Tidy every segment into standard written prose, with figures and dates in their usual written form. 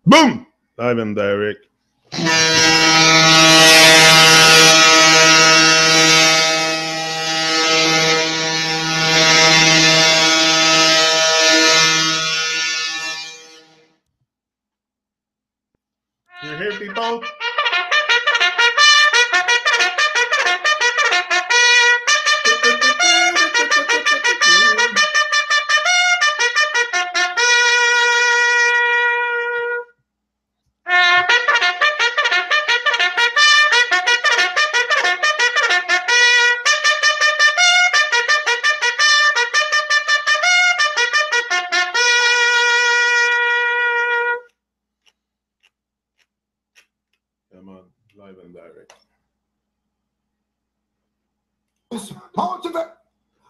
Boom! Live and direct. You hear people? Come on, live and direct.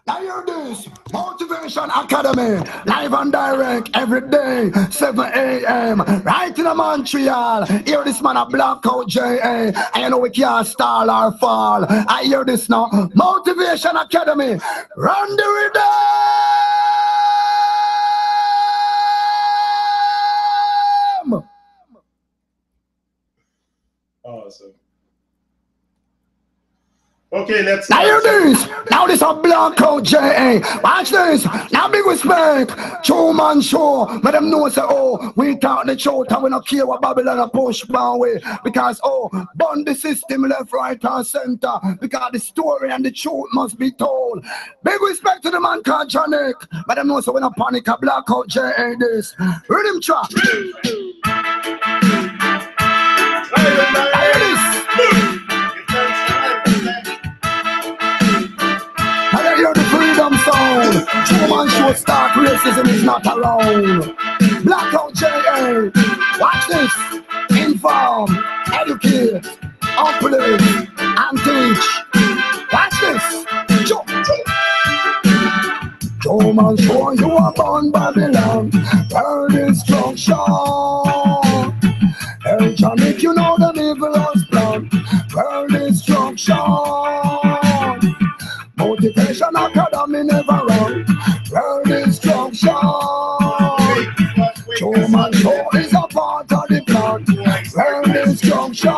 Now hear this, Motivation Academy, live and direct every day, 7 a.m. right in Montreal. Hear this man a blackout J.A. I know we can't stall or fall. I hear this now, Motivation Academy, run the rhythm. Awesome. Okay, let's now hear this. Now this a blackout J.A. Watch this. Now big respect. Two-man show. Let them know say, oh, we talk the truth and we don't care what Babylon a push one way. Because, oh, burn the system left, right, and center. Because the story and the truth must be told. Big respect to the man called Janik. Let them know so we don't panic a blackout J.A. this. Rhythm track. Now hear this. Hear the freedom sound. Two-man show start, racism is not around. Blackout J.A. Watch this. Inform, educate, uplift, and teach. Watch this. Two-man show you are born Babylon. Burn destruction. Hey, Janik, you know the evil plan. Burn destruction. Motivation Academy never wrong. World instruction. Human show is a part of the plan. World instruction.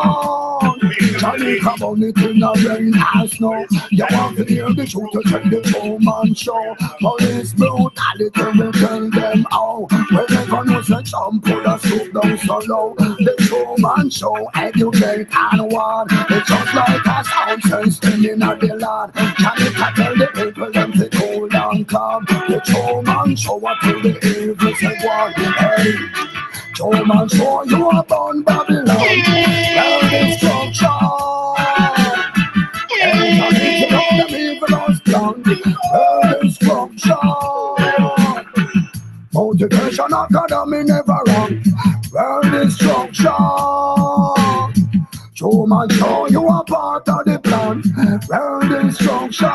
Johnny come on it in the rain and snow. You want to hear the truth to check the human show. Police brutality will tell them out. Whenever no such put a soup down so low. The human show educate and warn. It's just like a sound system in the land. Johnny can tell the people them to cool down calm. The human show what till the evil say one. Hey, human show you are born Babylon. World instruction. Motivation Academy never wrong. World instruction. Human show you are part of the plan. World instruction.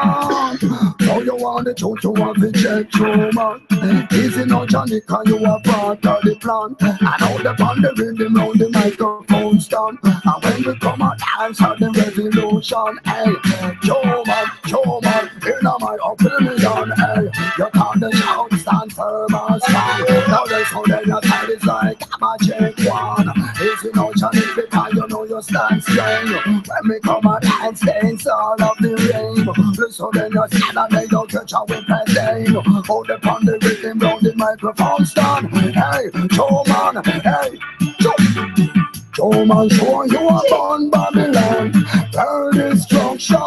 So you want the truth, you want to check human. Easy no Janik, you are part of the plan. And all the band the rhythm round the microphone stand. And when we come and answer the revolution, hey, human, in my opinion, hey, you can't the shout stand firm and strong. Now they so then your side is like I'm a check one. Easy no Janik, because you know you stand strong. When we come and dance, dance all of the rain. So then you stand and they don't touch our weapon. Hold upon the rhythm round the microphone stand. Hey, human, hey, human, show you are born Babylon. Burn destruction.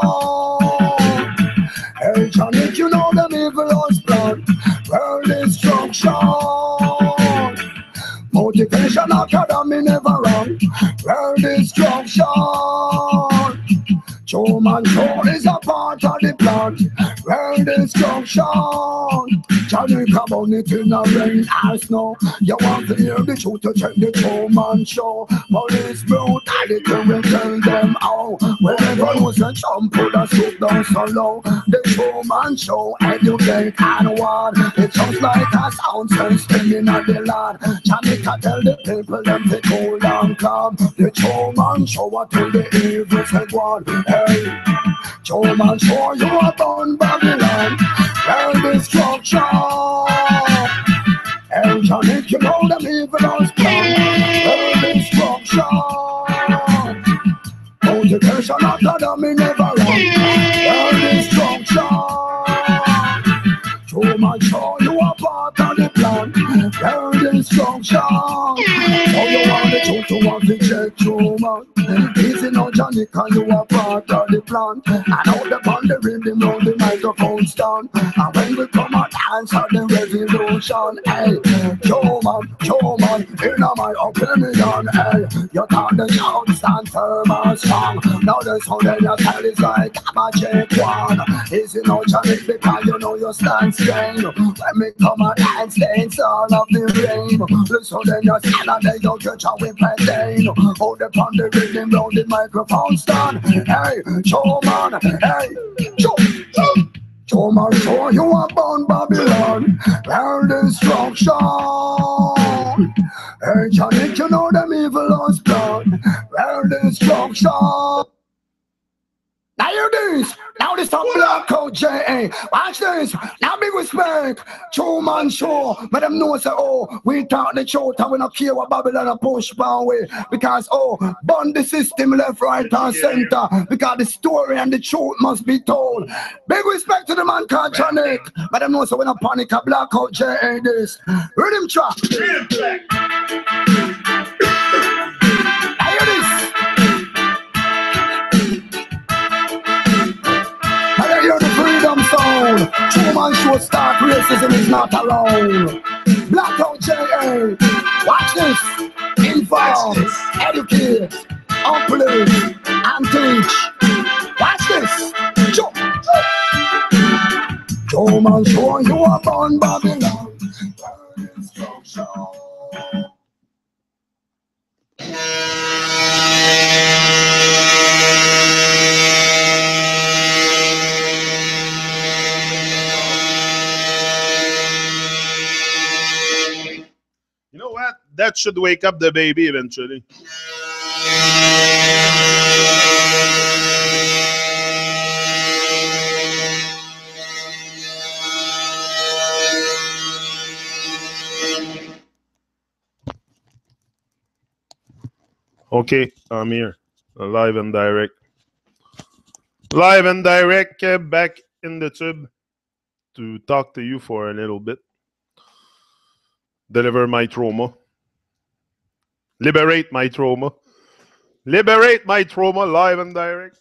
Hey, Janik, you know the evil's plan. Burn destruction. Motivation Academy never wrong. World instruction. Human show is a part of the plan. World instruction. Janik come on it in the rain and snow. You want to hear the truth to check the human show. Police brutality will tell them out. Whenever was a jump put a soup down so low. The human show educate and warn. It's just like a sound system in the land. Janik can tell the people them to cool down calm. The human show what till the evil said one. Hey, human show you are born Babylon. World destruction. Hey, Janik, you know them evil's plan. Motivation Academy never run. World instruction. Show man show you a part of the plan. World instruction. So you want the truth, you want to check through man. Easy no Johnny, cause you a part of the plan. And all the band the rhythm on the microphone stand. And when we come and answer the revolution, hey, show man, in my opinion, hey, you thought the sound stand firm and strong. Now the sound in your style is like a check one. Easy no Johnny, because you know you stand strong. When we come and dance, dance all of the rain. Listen then you stand and then you catch a whip and then hold upon the rhythm round the microphone stand. Hey, show man, hey, show man, show you a born Babylon. World destruction. Hey, Johnny, you know them evil has plan. World destruction. Now you this, now this a blackout J.A. Watch this, now big respect. True man show, but them know say oh, we talk the truth and we not care what Babylon a push down way. Because oh, burn the system left, right and center. Because the story and the truth must be told. Big respect to the man called Janik, but them know say we not panic a blackout J.A. this. Rhythm track. Rhythm track. Now you this. Freedom sound. True man show start racism is not alone. Blackout J.A. Watch this. Inform, educate, uplift, and teach. Watch this. True man show you a born Babylon. Instruction. You know what? That should wake up the baby eventually. Okay, I'm here. Live and direct. Live and direct, back in the tube to talk to you for a little bit. Deliver my trauma. Liberate my trauma. Liberate my trauma, live and direct.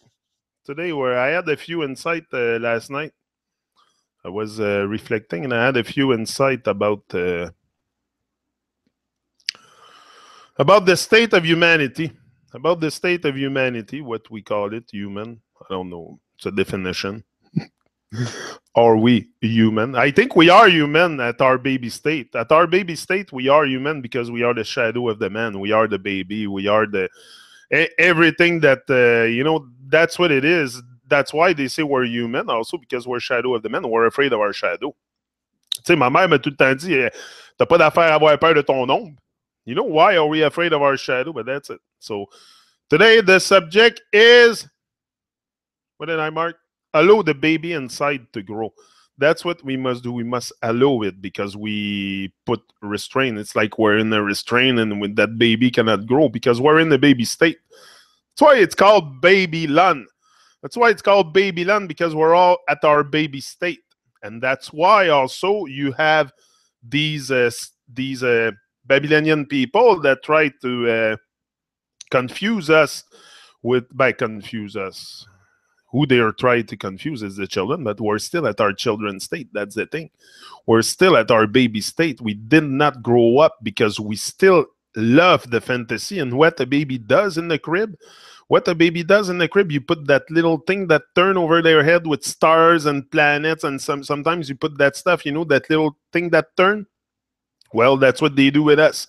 Today, where I had a few insights last night. I was reflecting and I had a few insights about the state of humanity. About the state of humanity, what we call it, human. I don't know. It's a definition. Are we human? I think we are human at our baby state. At our baby state, we are human because we are the shadow of the man. We are the baby. We are the everything that, you know, that's what it is. That's why they say we're human, also because we're shadow of the man. We're afraid of our shadow. Tu sais, ma mère m'a tout le temps dit, t'as pas d'affaire à avoir peur de ton ombre. You know, why are we afraid of our shadow? But that's it. So today, the subject is, what did I mark? Allow the baby inside to grow. That's what we must do. We must allow it because we put restraint. It's like we're in a restraint and when that baby cannot grow because we're in the baby state. That's why it's called baby land. That's why it's called baby land because we're all at our baby state. And that's why also you have these Babylonian people that try to confuse us confuse us. Who they are trying to confuse is the children, but we're still at our children state. That's the thing. We're still at our baby state. We did not grow up because we still love the fantasy and what a baby does in the crib. What a baby does in the crib, you put that little thing that turn over their head with stars and planets, and sometimes you put that stuff, you know, that little thing that turn. Well, that's what they do with us.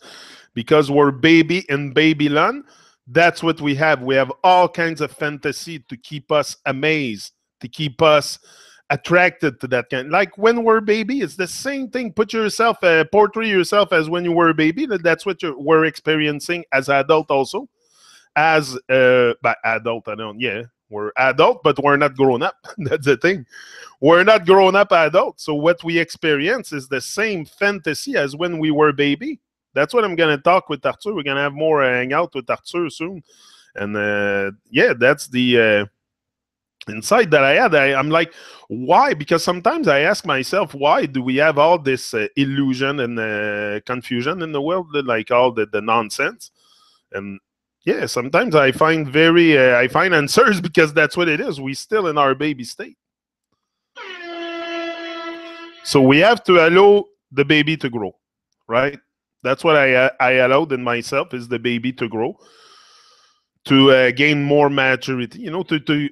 Because we're baby in babyland, that's what we have. We have all kinds of fantasy to keep us amazed, to keep us attracted to that kind. Like when we're baby, it's the same thing. Put yourself, portray yourself as when you were a baby. That's what we're experiencing as adult also. As adult, I don't, yeah, we're adult, but we're not grown up. That's the thing. We're not grown up adult. So what we experience is the same fantasy as when we were baby. that's what I'm going to talk with Arthur. We're going to have more hangout with Arthur soon. And yeah, that's the insight that I had. I'm like, why? Because sometimes I ask myself, why do we have all this illusion and confusion in the world, like all the nonsense? And yeah, sometimes I find I find answers because that's what it is. We still in our baby state. So we have to allow the baby to grow, right? That's what I allowed in myself, is the baby to grow, to gain more maturity.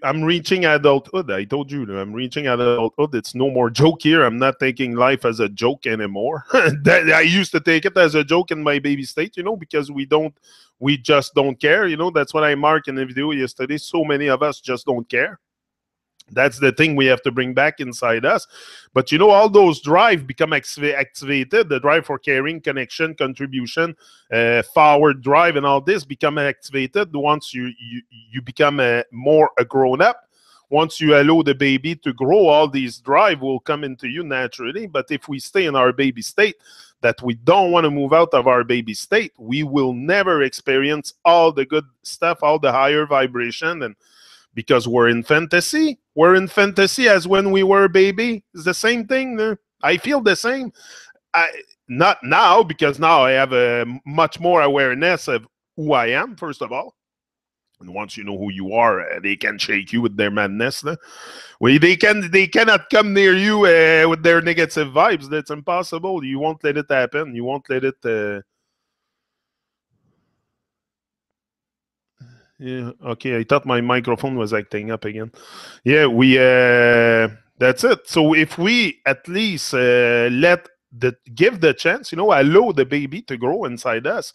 I'm reaching adulthood. I told you, I'm reaching adulthood. It's no more joke here. I'm not taking life as a joke anymore. I used to take it as a joke in my baby state, because we just don't care. That's what I marked in the video yesterday. So many of us just don't care. That's the thing we have to bring back inside us. But all those drive become activated. The drive for caring, connection, contribution, forward drive, and all this become activated once you become more a grown-up. Once you allow the baby to grow, all these drive will come into you naturally. But if we stay in our baby state, that we don't want to move out of our baby state, we will never experience all the good stuff, all the higher vibration. And because we're in fantasy as when we were a baby. It's the same thing. I feel the same. Not now, because now I have a much more awareness of who I am, first of all. And once you know who you are, they can shake you with their madness. They cannot come near you with their negative vibes. That's impossible. You won't let it happen. You won't let it... Yeah, okay. I thought my microphone was acting up again. Yeah, that's it. So if we at least give the chance, allow the baby to grow inside us.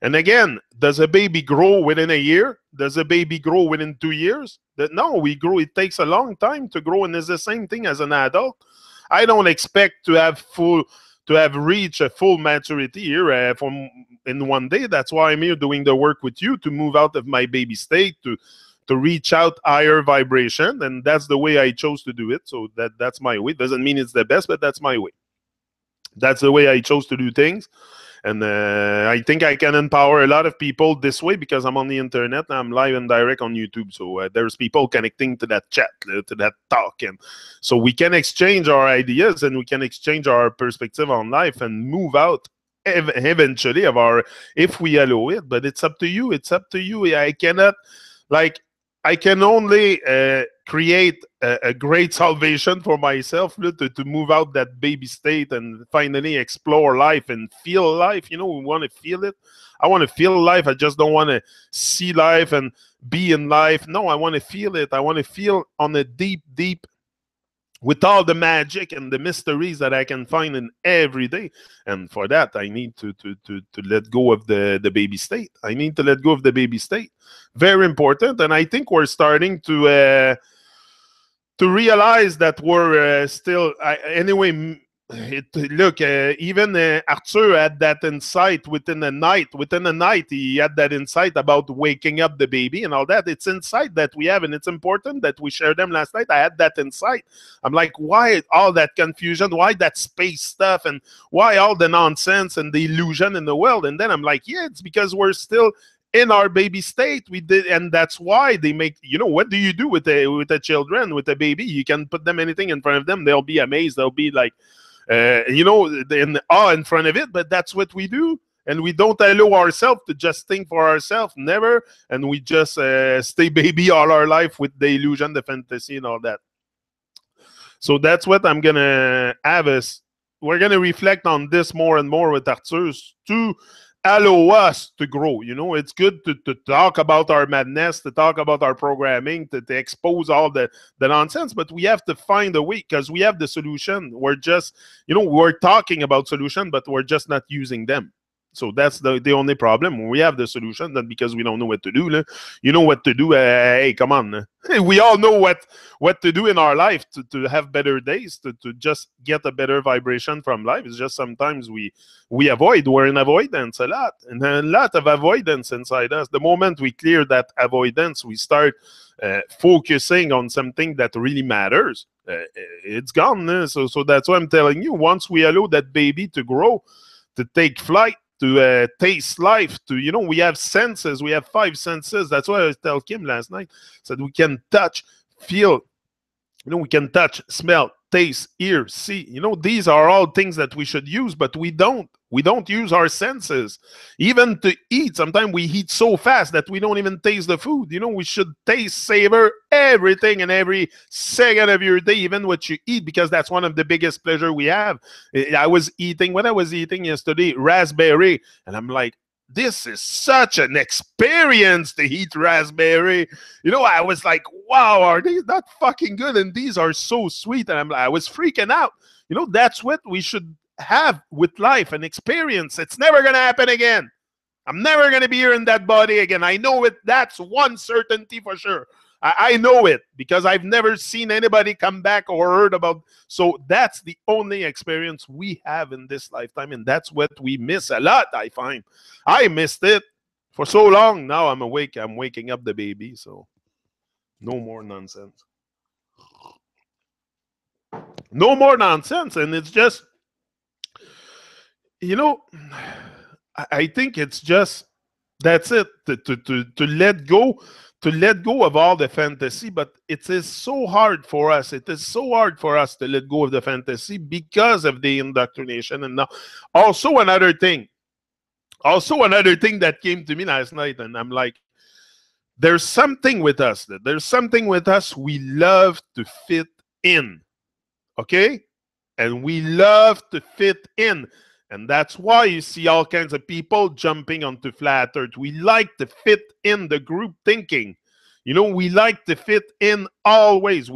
And again, does a baby grow within a year? Does a baby grow within 2 years? No, we grow. It takes a long time to grow, and it's the same thing as an adult. I don't expect to have reached a full maturity here in one day. That's why I'm here doing the work with you, to move out of my baby state, to reach out higher vibration. And that's the way I chose to do it. So that's my way. Doesn't mean it's the best, but that's my way. That's the way I chose to do things. And I think I can empower a lot of people this way, because I'm on the internet and I'm live and direct on YouTube. So there's people connecting to that chat, to that talk. And so we can exchange our ideas, and we can exchange our perspective on life, and move out eventually if we allow it. But it's up to you. It's up to you. I can only create a great salvation for myself, to move out that baby state and finally explore life and feel life. We want to feel it. I want to feel life. I just don't want to see life and be in life. No, I want to feel it. I want to feel on a deep, with all the magic and the mysteries that I can find in every day. And for that, I need to let go of the baby state. I need to let go of the baby state. Very important. And I think we're starting to realize that we're still... anyway, even Arthur had that insight within a night. Within a night, he had that insight about waking up the baby and all that. It's insight that we have, and it's important that we share them. Last night, I had that insight. I'm like, why all that confusion? Why that space stuff? And why all the nonsense and the illusion in the world? And then I'm like, yeah, it's because we're still in our baby state. We did, and that's why they make... what do you do with the children, with the baby? You can put them anything in front of them, they'll be amazed. They'll be like, in awe in front of it. But that's what we do, and we don't allow ourselves to just think for ourselves. Never. And we just stay baby all our life with the illusion, the fantasy, and all that. So that's what I'm gonna have. We're gonna reflect on this more and more with Arthur, to allow us to grow. It's good to talk about our madness, to talk about our programming, to expose all the nonsense, but we have to find a way, because we have the solution. We're just, we're talking about solution, but we're just not using them. So that's the only problem. We have the solution, not because we don't know what to do. You know what to do. Hey, come on. We all know what to do in our life to have better days, to just get a better vibration from life. It's just sometimes we avoid. We're in avoidance a lot, and a lot of avoidance inside us. The moment we clear that avoidance, we start focusing on something that really matters. It's gone. So that's why I'm telling you, once we allow that baby to grow, to take flight, to taste life, to, we have senses. We have 5 senses. That's why I tell Kim last night, said we can touch, feel, we can touch, smell, taste, hear, see. These are all things that we should use, but we don't. We don't use our senses. Even to eat, sometimes we eat so fast that we don't even taste the food. We should taste, savor everything and every second of your day, even what you eat, because that's one of the biggest pleasure we have. When I was eating yesterday, raspberry, and I'm like, this is such an experience to eat raspberry. I was like, wow, are these not fucking good? And these are so sweet. And I was freaking out. That's what we should have with life, an experience. It's never going to happen again. I'm never going to be here in that body again. I know it. That's one certainty for sure. I know it because I've never seen anybody come back or heard about. So that's the only experience we have in this lifetime. And that's what we miss a lot, I find. I missed it for so long. Now I'm awake. I'm waking up the baby. So no more nonsense. No more nonsense. And it's just, I think it's just, that's it. To let go. To let go of all the fantasy, but it is so hard for us. It is so hard for us to let go of the fantasy because of the indoctrination. And now, also another thing that came to me last night, and I'm like, there's something with us. We love to fit in, okay? And we love to fit in. And that's why you see all kinds of people jumping onto flat earth. We like to fit in the group thinking. We like to fit in always.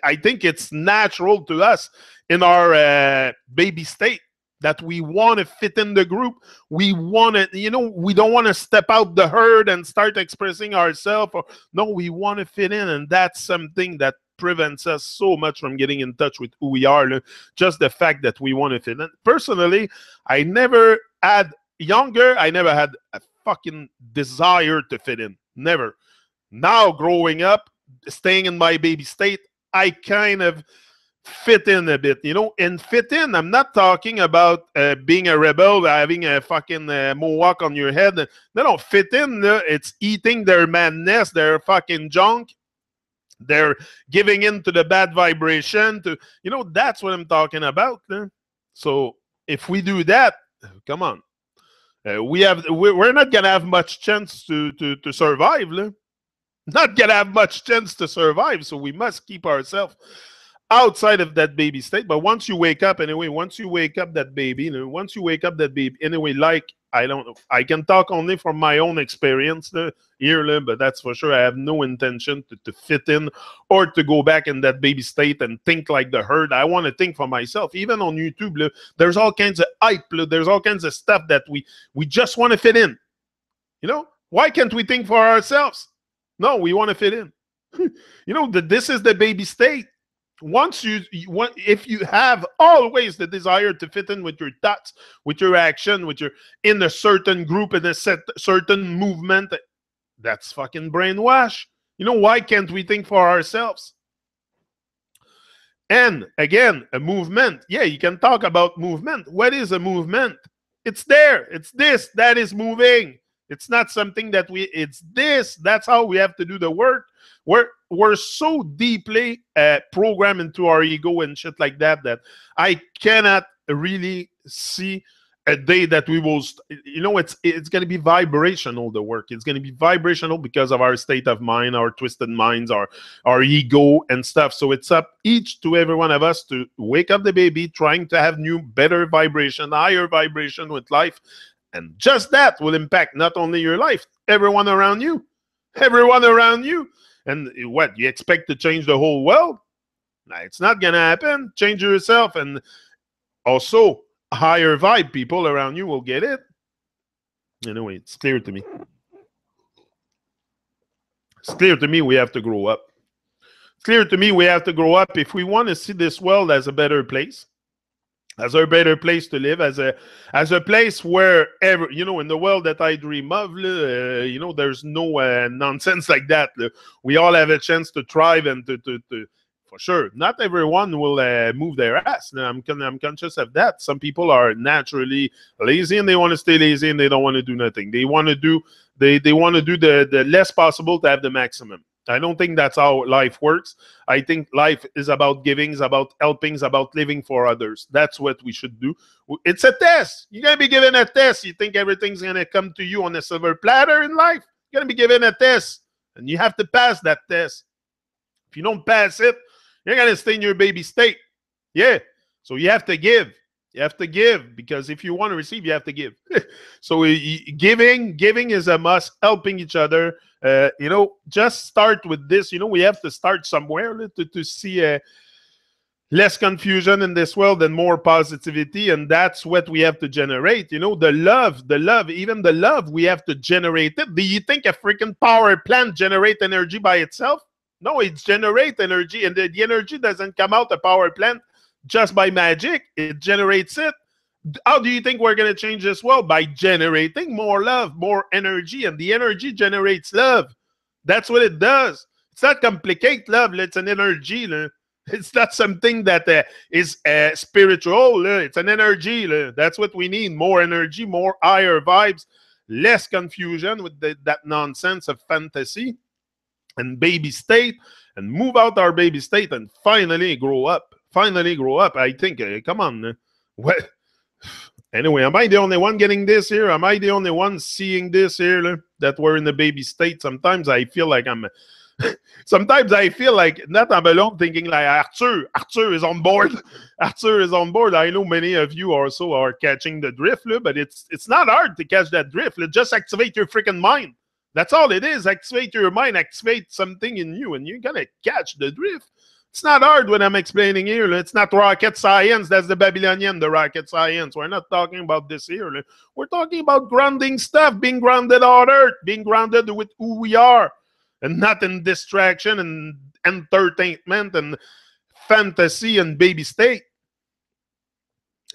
I think it's natural to us in our baby state that we want to fit in the group. We want to, we don't want to step out the herd and start expressing ourselves. No, we want to fit in. And that's something that prevents us so much from getting in touch with who we are. Just the fact that we want to fit in. Personally, I never had a fucking desire to fit in. Never. Now, growing up, staying in my baby state, I kind of fit in a bit, and fit in. I'm not talking about being a rebel, having a fucking mohawk on your head. No, fit in. It's eating their madness, their fucking junk. They're giving in to the bad vibration. That's what I'm talking about. So if we do that, come on, we're not gonna have much chance to survive. Not gonna have much chance to survive. So we must keep ourselves outside of that baby state. But once you wake up, anyway, once you wake up that baby, anyway, like, I can talk only from my own experience here, but that's for sure. I have no intention to fit in or to go back in that baby state and think like the herd. I want to think for myself. Even on YouTube, there's all kinds of hype. There's all kinds of stuff that we just want to fit in. Why can't we think for ourselves? No, we want to fit in. This is the baby state. If you have always the desire to fit in with your thoughts, with your action, in a certain group, in a certain movement, that's fucking brainwash. Why can't we think for ourselves? And again, a movement. Yeah, you can talk about movement. What is a movement? It's there. It's this that is moving. It's not something that it's this. That's how we have to do the work. We're so deeply programmed into our ego and shit like that I cannot really see a day that we will, it's going to be vibrational, the work. It's going to be vibrational because of our state of mind, our twisted minds, our ego and stuff. So it's up each to every one of us to wake up the baby, trying to have new, better vibration, higher vibration with life. And just that will impact not only your life, everyone around you. Everyone around you. And what, you expect to change the whole world? Nah, it's not going to happen. Change yourself. And also, higher vibe, people around you will get it. Anyway, it's clear to me. It's clear to me we have to grow up. It's clear to me we have to grow up if we want to see this world as a better place. As a better place to live, as a place where in the world that I dream of, there's no nonsense like that. We all have a chance to thrive and to For sure. Not everyone will move their ass. I'm conscious of that. Some people are naturally lazy and they want to stay lazy and they don't want to do nothing. They want to do they want to do the less possible to have the maximum. I don't think that's how life works. I think life is about giving, is about helping, is about living for others. That's what we should do. It's a test. You're going to be given a test. You think everything's going to come to you on a silver platter in life? You're going to be given a test. And you have to pass that test. If you don't pass it, you're going to stay in your baby state. Yeah. So you have to give. You have to give, because if you want to receive, you have to give. So giving is a must. Helping each other. Just start with this. We have to start somewhere to see less confusion in this world and more positivity. And that's what we have to generate. The love, even the love, we have to generate it. Do you think a freaking power plant generates energy by itself? No, it generates energy, and the energy doesn't come out a power plant just by magic. It generates it. How do you think we're going to change this world? By generating more love, more energy, and the energy generates love. That's what it does. It's not complicated love. It's an energy. It's not something that is spiritual. It's an energy. That's what we need. More energy, more higher vibes, less confusion with that nonsense of fantasy and baby state, and move out our baby state and finally grow up. I think, come on. What? Anyway, am I the only one getting this here? Am I the only one seeing this here, that we're in the baby state? Sometimes I feel like not I'm alone thinking like Arthur is on board. Arthur is on board. I know many of you also are catching the drift, but it's not hard to catch that drift. Just activate your freaking mind. That's all it is. Activate your mind, activate something in you, and you're gonna catch the drift. It's not hard what I'm explaining here. It's not rocket science. That's the Babylonian, the rocket science. We're not talking about this here. We're talking about grounding stuff, being grounded on earth, being grounded with who we are, and not in distraction and entertainment and fantasy and baby state.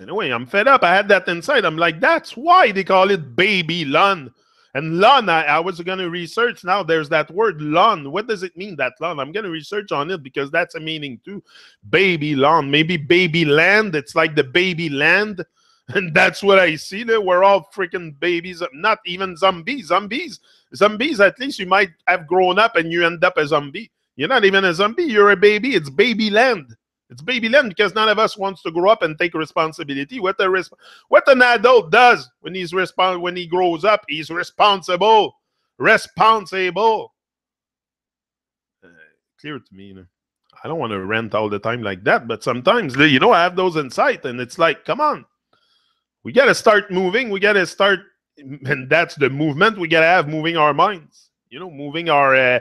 Anyway, I'm fed up. I had that inside. I'm like, that's why they call it baby lun. And lun, I was going to research. Now there's that word lun. What does it mean, that lun? I'm going to research on it, because that's a meaning too. Baby lun. Maybe baby land. It's like the baby land. And that's what I see there. We're all freaking babies. Not even zombies. Zombies, at least you might have grown up and you end up a zombie. You're not even a zombie. You're a baby. It's baby land. It's baby land, because none of us wants to grow up and take responsibility. What an adult does when when he grows up, he's responsible. Responsible. Clear to me. I don't want to rant all the time like that, but sometimes, I have those insights, and it's like, come on. We got to start moving. We got to start, and that's the movement we got to have, moving our minds. Moving our,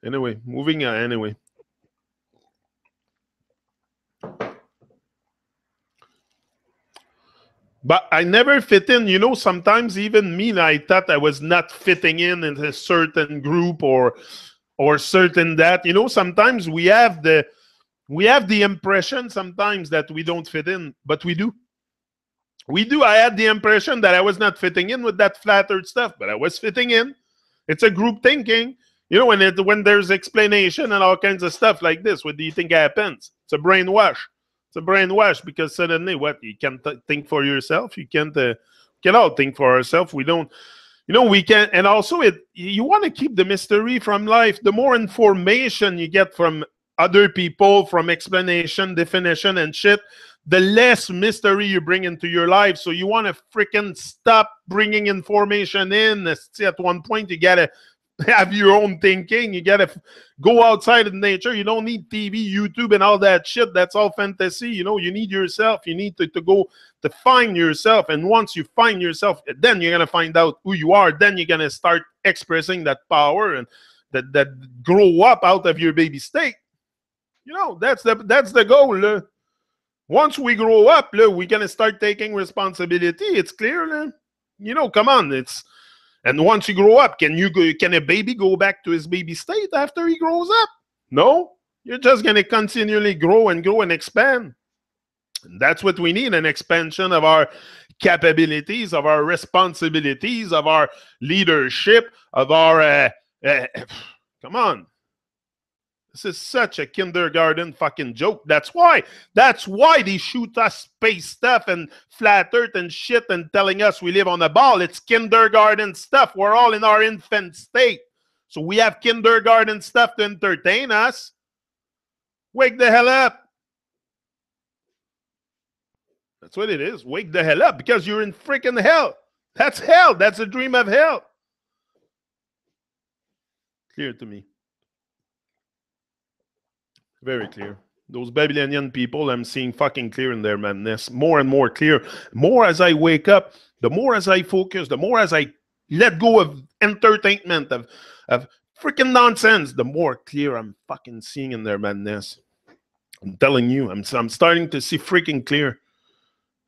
anyway. But I never fit in. Sometimes even me, I thought I was not fitting in a certain group or certain that. Sometimes we have the impression sometimes that we don't fit in, but we do. We do. I had the impression that I was not fitting in with that flat earth stuff, but I was fitting in. It's a group thinking. When there's explanation and all kinds of stuff like this, what do you think happens? It's a brainwash. It's a brainwash, because suddenly, you can't think for yourself. You can't. Can all think for ourselves. We don't. We can. And also, you want to keep the mystery from life. The more information you get from other people, from explanation, definition, and shit, the less mystery you bring into your life. So you want to freaking stop bringing information in. At one point, you gotta have your own thinking. You gotta go outside of nature. You don't need TV, YouTube, and all that shit. That's all fantasy. You need yourself. You need to go to find yourself. And once you find yourself, then you're gonna find out who you are. Then you're gonna start expressing that power and that grow up out of your baby state. That's the goal. Once we grow up, we're gonna start taking responsibility. It's clear. Come on. And once you grow up, can a baby go back to his baby state after he grows up? No. You're just going to continually grow and expand. And that's what we need, an expansion of our capabilities, of our responsibilities, of our leadership, of our... come on. This is such a kindergarten fucking joke. That's why they shoot us space stuff and flat earth and shit and telling us we live on a ball. It's kindergarten stuff. We're all in our infant state. So we have kindergarten stuff to entertain us. Wake the hell up. That's what it is. Wake the hell up, because you're in freaking hell. That's hell. That's a dream of hell. Clear to me. Very clear. Those Babylonian people, I'm seeing fucking clear in their madness. More and more clear. More as I wake up, the more as I focus, the more as I let go of entertainment, of freaking nonsense, the more clear I'm fucking seeing in their madness. I'm telling you, I'm starting to see freaking clear.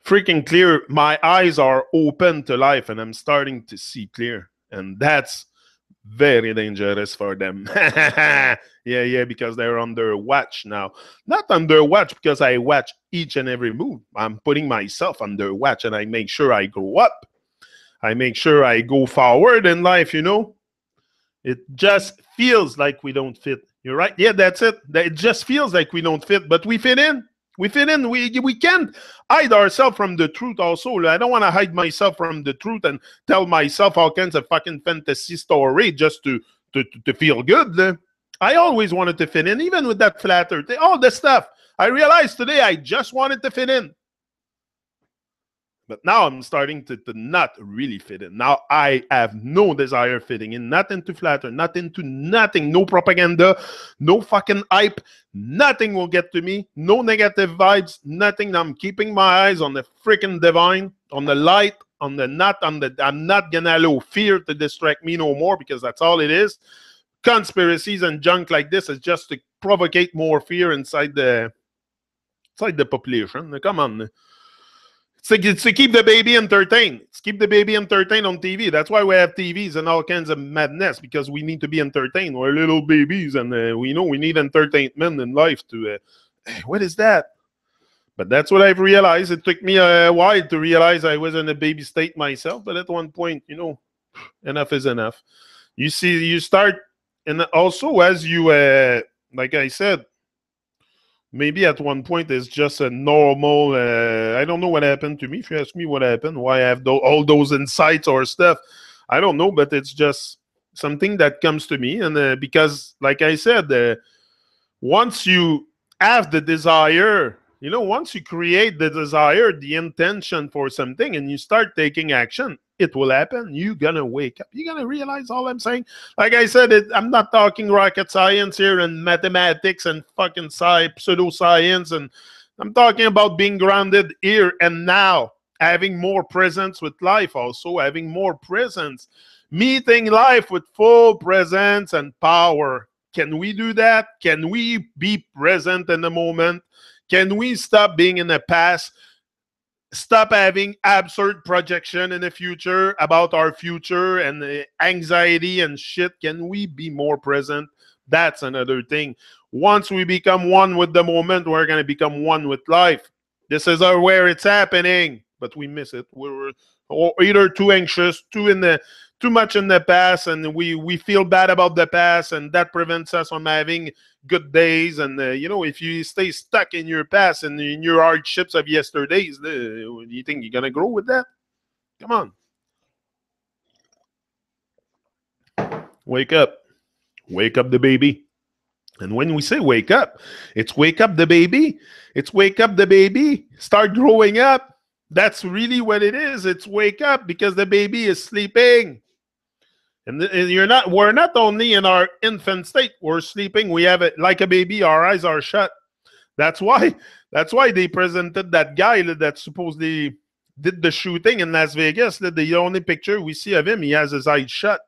Freaking clear. My eyes are open to life, and I'm starting to see clear. And that's very dangerous for them. Yeah, because they're under watch now. Not under watch because I watch each and every move. I'm putting myself under watch, and I make sure I grow up. I make sure I go forward in life, you know. It just feels like we don't fit. You're right. Yeah, that's it. It just feels like we don't fit, but we fit in. We fit in. We can't hide ourselves from the truth also. I don't want to hide myself from the truth and tell myself all kinds of fucking fantasy story just to feel good. I always wanted to fit in, even with that flat earth. All the stuff. I realized today I just wanted to fit in. But now I'm starting to not really fit in. Now I have no desire fitting in, not into flat earth, not into nothing, no propaganda, no fucking hype, nothing will get to me, no negative vibes, nothing. I'm keeping my eyes on the freaking divine, on the light, on the not, on the, I'm not gonna allow fear to distract me no more, because that's all it is. Conspiracies and junk like this is just to provocate more fear inside the population. Come on. It's to keep the baby entertained. It's keep the baby entertained on TV. That's why we have TVs and all kinds of madness, because we need to be entertained. We're little babies, and we know we need entertainment in life to... what is that? But that's what I've realized. It took me a while to realize I was in a baby state myself, but at one point, you know, enough is enough. You see, you start... And also, as you... like I said, maybe at one point it's just a normal, I don't know what happened to me. If you ask me what happened, why I have all those insights or stuff, I don't know, but it's just something that comes to me. And because, like I said, once you have the desire, you know, once you create the desire, the intention for something, and you start taking action, it will happen. You're going to wake up. You're going to realize all I'm saying. Like I said, I'm not talking rocket science here and mathematics and fucking pseudoscience. And I'm talking about being grounded here and now, having more presence with life also, having more presence, meeting life with full presence and power. Can we do that? Can we be present in the moment? Can we stop being in the past? Stop having absurd projection in the future about our future and anxiety and shit. Can we be more present? That's another thing. Once we become one with the moment, we're going to become one with life. This is where it's happening, but we miss it. We're either too anxious, too much in the past, and we feel bad about the past, and that prevents us from having good days. And you know, if you stay stuck in your past and in your hardships of yesterdays, do you think you're gonna grow with that? Come on, wake up the baby. And when we say wake up, it's wake up the baby. It's wake up the baby. Start growing up. That's really what it is. It's wake up, because the baby is sleeping. And we're not only in our infant state, we're sleeping. We have it like a baby, our eyes are shut. That's why they presented that guy that supposedly did the shooting in Las Vegas. The only picture we see of him, he has his eyes shut.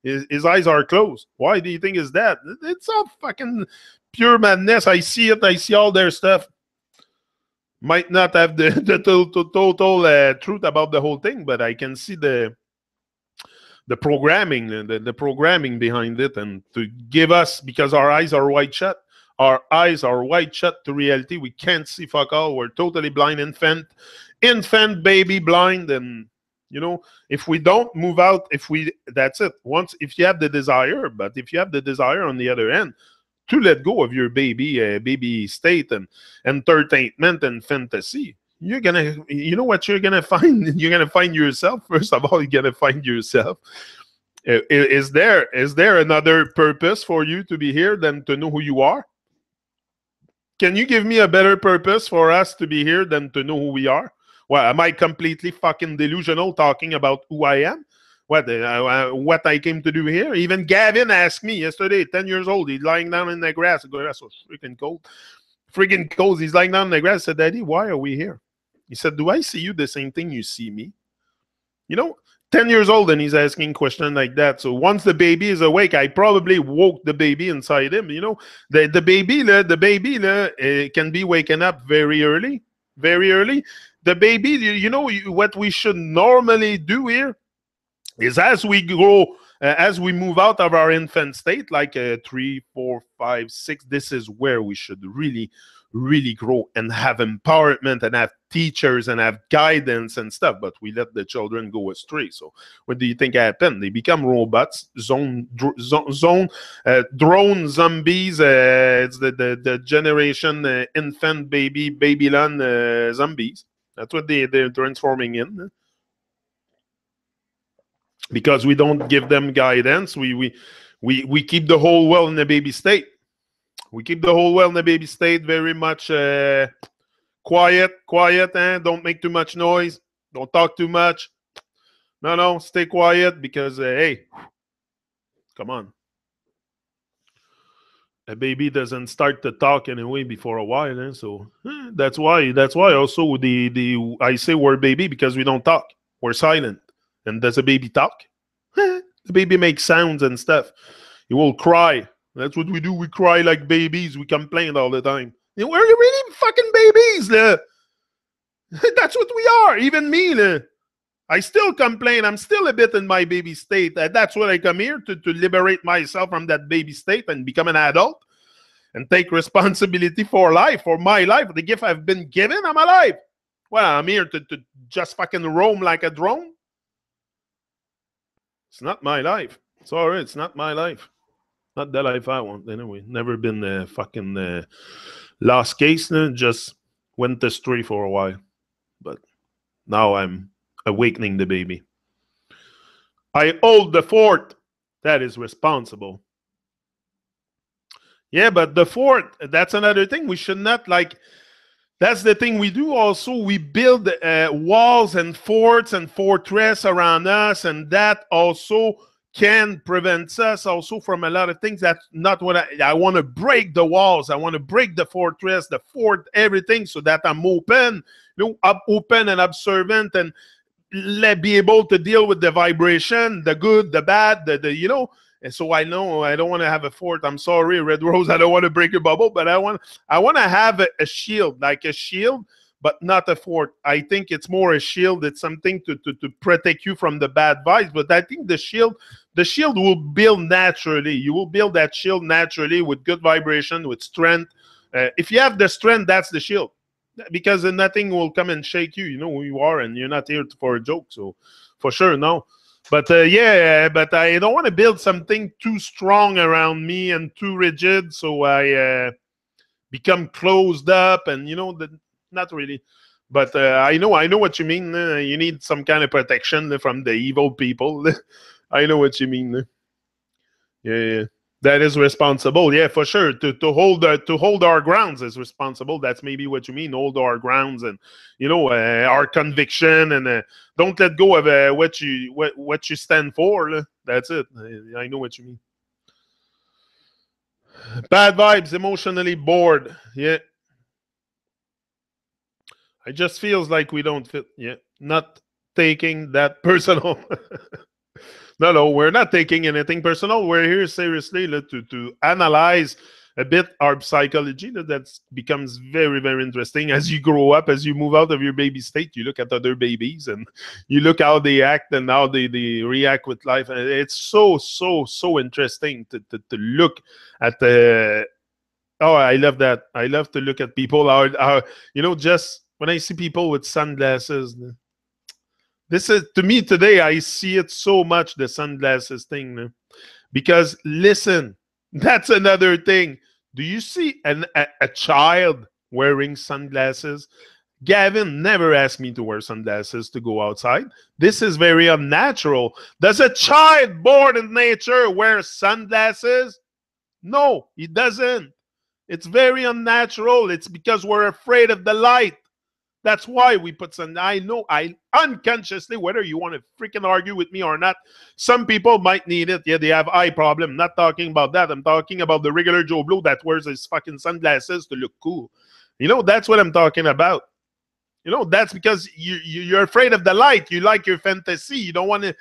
His eyes are closed. Why do you think is that? It's all fucking pure madness. I see it. I see all their stuff. Might not have the total truth about the whole thing, but I can see the programming, the programming behind it, and to give us, because our eyes are wide shut. Our eyes are wide shut to reality. We can't see fuck all. We're totally blind, infant baby blind. And you know, if we don't move out, that's it. If you have the desire, but if you have the desire on the other end to let go of your baby state and entertainment and fantasy, you're gonna, you know what you're gonna find? You're gonna find yourself. First of all, you're gonna find yourself. Is there another purpose for you to be here than to know who you are? Can you give me a better purpose for us to be here than to know who we are? Well, am I completely fucking delusional talking about who I am? What I came to do here? Even Gavin asked me yesterday, 10 years old, he's lying down in the grass. The grass was freaking cold. Freaking cold. He's lying down in the grass. I said, Daddy, why are we here? He said, do I see you the same thing you see me? You know, 10 years old and he's asking questions like that. So once the baby is awake, I probably woke the baby inside him. You know, the baby can be waking up very early, very early. The baby, what we should normally do here is as we grow, as we move out of our infant state, like 3, 4, 5, 6, this is where we should really, really grow and have empowerment and have teachers and have guidance and stuff. But we let the children go astray. So what do you think happened? They become robots, drone zombies. It's the generation infant Babylon zombies. That's what they're transforming in. Because we don't give them guidance, we keep the whole world in a baby state. We keep the whole world in a baby state, very much quiet, don't make too much noise, don't talk too much. No, stay quiet because, hey, come on. A baby doesn't start to talk anyway before a while, so that's why also I say we're baby because we don't talk, we're silent. And does a baby talk? The baby makes sounds and stuff. He will cry. That's what we do. We cry like babies. We complain all the time. We're really fucking babies. That's what we are. Even me. I still complain. I'm still a bit in my baby state. That's what I come here to liberate myself from that baby state and become an adult and take responsibility for life, for my life. The gift I've been given, I'm alive. Well, I'm here to just fucking roam like a drone. It's not my life. Sorry, it's not my life. Not the life I want, anyway. Never been a fucking lost case. Just went astray for a while. But now I'm awakening the baby. I hold the fort. That is responsible. Yeah, but the fort, that's another thing. We should not, that's the thing we do also. We build walls and forts and fortress around us, and that also can prevent us also from a lot of things. That's not what I want to break the walls. I want to break the fortress, the fort, everything, so that I'm open, open and observant, and be able to deal with the vibration, the good, the bad, And so I know I don't want to have a fort. I'm sorry, Red Rose. I don't want to break your bubble, but I want to have a shield, like a shield, but not a fort. I think it's more a shield. It's something to protect you from the bad vibes. But I think the shield will build naturally. You will build that shield naturally with good vibration, with strength. If you have the strength, that's the shield. Because nothing will come and shake you. You know who you are, and you're not here for a joke. So for sure, no. But but I don't want to build something too strong around me and too rigid, so I become closed up, and not really. But I know what you mean. You need some kind of protection from the evil people. I know what you mean. Yeah. That is responsible. Yeah, for sure. To hold our grounds is responsible. That's maybe what you mean. Hold our grounds, and our conviction, and don't let go of what you stand for. That's it. I know what you mean. Bad vibes, emotionally bored. Yeah. It just feels like we don't fit. Yeah. Not taking that personal. No, we're not taking anything personal. We're here seriously to analyze a bit our psychology. That becomes very, very interesting as you grow up, as you move out of your baby state. You look at other babies and you look how they act and how they react with life. And it's so interesting to look at the. Oh, I love that. I love to look at people. How just when I see people with sunglasses. This is, to me today, I see it so much, the sunglasses thing. Because listen, that's another thing. Do you see a child wearing sunglasses? Gavin never asked me to wear sunglasses to go outside. This is very unnatural. Does a child born in nature wear sunglasses? No, he doesn't. It's very unnatural. It's because we're afraid of the light. That's why we put sun. I know, I unconsciously, whether you want to freaking argue with me or not, some people might need it. Yeah, they have eye problem. I'm not talking about that. I'm talking about the regular Joe Blow that wears his fucking sunglasses to look cool. That's what I'm talking about. That's because you're afraid of the light. You like your fantasy. You don't want to.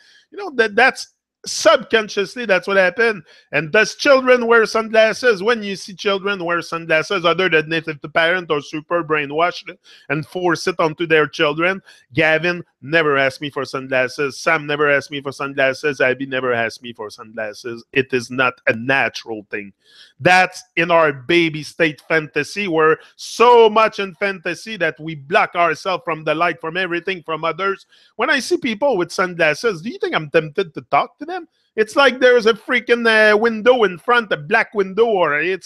That's subconsciously that's what happened. And does children wear sunglasses? When you see children wear sunglasses, other than if the parent or super brainwashed and force it onto their children, Gavin never asked me for sunglasses. Sam never asked me for sunglasses. Abby never asked me for sunglasses. It is not a natural thing. That's in our baby state fantasy. We're so much in fantasy that we block ourselves from the light, from everything, from others. When I see people with sunglasses, do you think I'm tempted to talk to them? It's like there's a freaking window in front, a black window, or it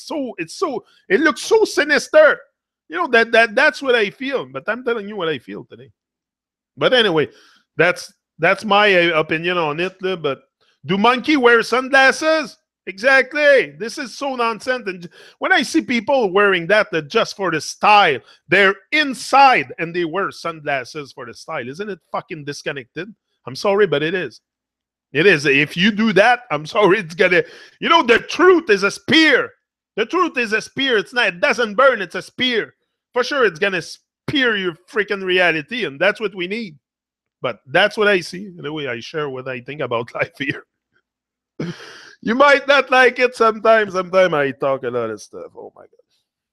looks so sinister. That's what I feel. But I'm telling you what I feel today. But anyway, that's my opinion on it. But do monkey wear sunglasses? Exactly. This is so nonsense. And when I see people wearing that just for the style, they're inside and they wear sunglasses for the style. Isn't it fucking disconnected? I'm sorry, but it is. It is. If you do that, I'm sorry, it's gonna. The truth is a spear. The truth is a spear. It's not. It doesn't burn. It's a spear. For sure, it's gonna spear your freaking reality, and that's what we need. But that's what I see. Anyway, I share what I think about life here. You might not like it sometimes. Sometimes I talk a lot of stuff. Oh my God.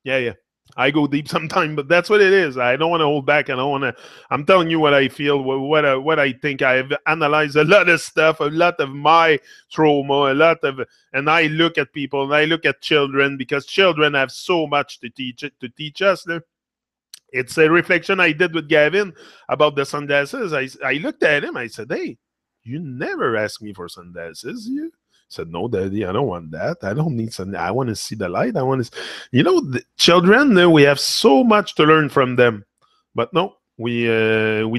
Yeah. I go deep sometimes, but that's what it is. I don't want to hold back. I don't want to. I'm telling you what I feel, what I think. I've analyzed a lot of stuff, a lot of my trauma, and I look at people and I look at children because children have so much to teach us. It's a reflection I did with Gavin about the sunglasses. I looked at him. I said, "Hey, you never asked me for sunglasses, you." Said, "No, Daddy, I don't want that. I don't need some. I want to see the light. I want to, the children. We have so much to learn from them, but no, we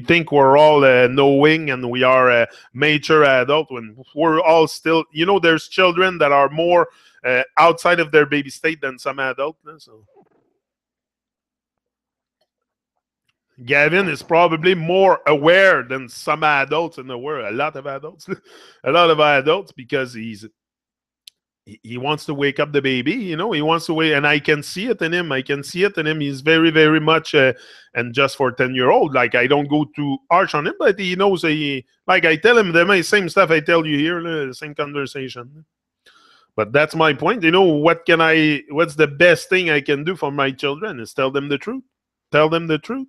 think we're all knowing and we are mature adult when we're all still. There's children that are more outside of their baby state than some adults. So Gavin is probably more aware than some adults in the world. A lot of adults, because he wants to wake up the baby. He wants to wake, and I can see it in him. He's very, very much, and just for 10-year-old, like I don't go too harsh on him, but he knows. Like I tell him the same stuff I tell you here, the same conversation. But that's my point. What's the best thing I can do for my children is tell them the truth. Tell them the truth.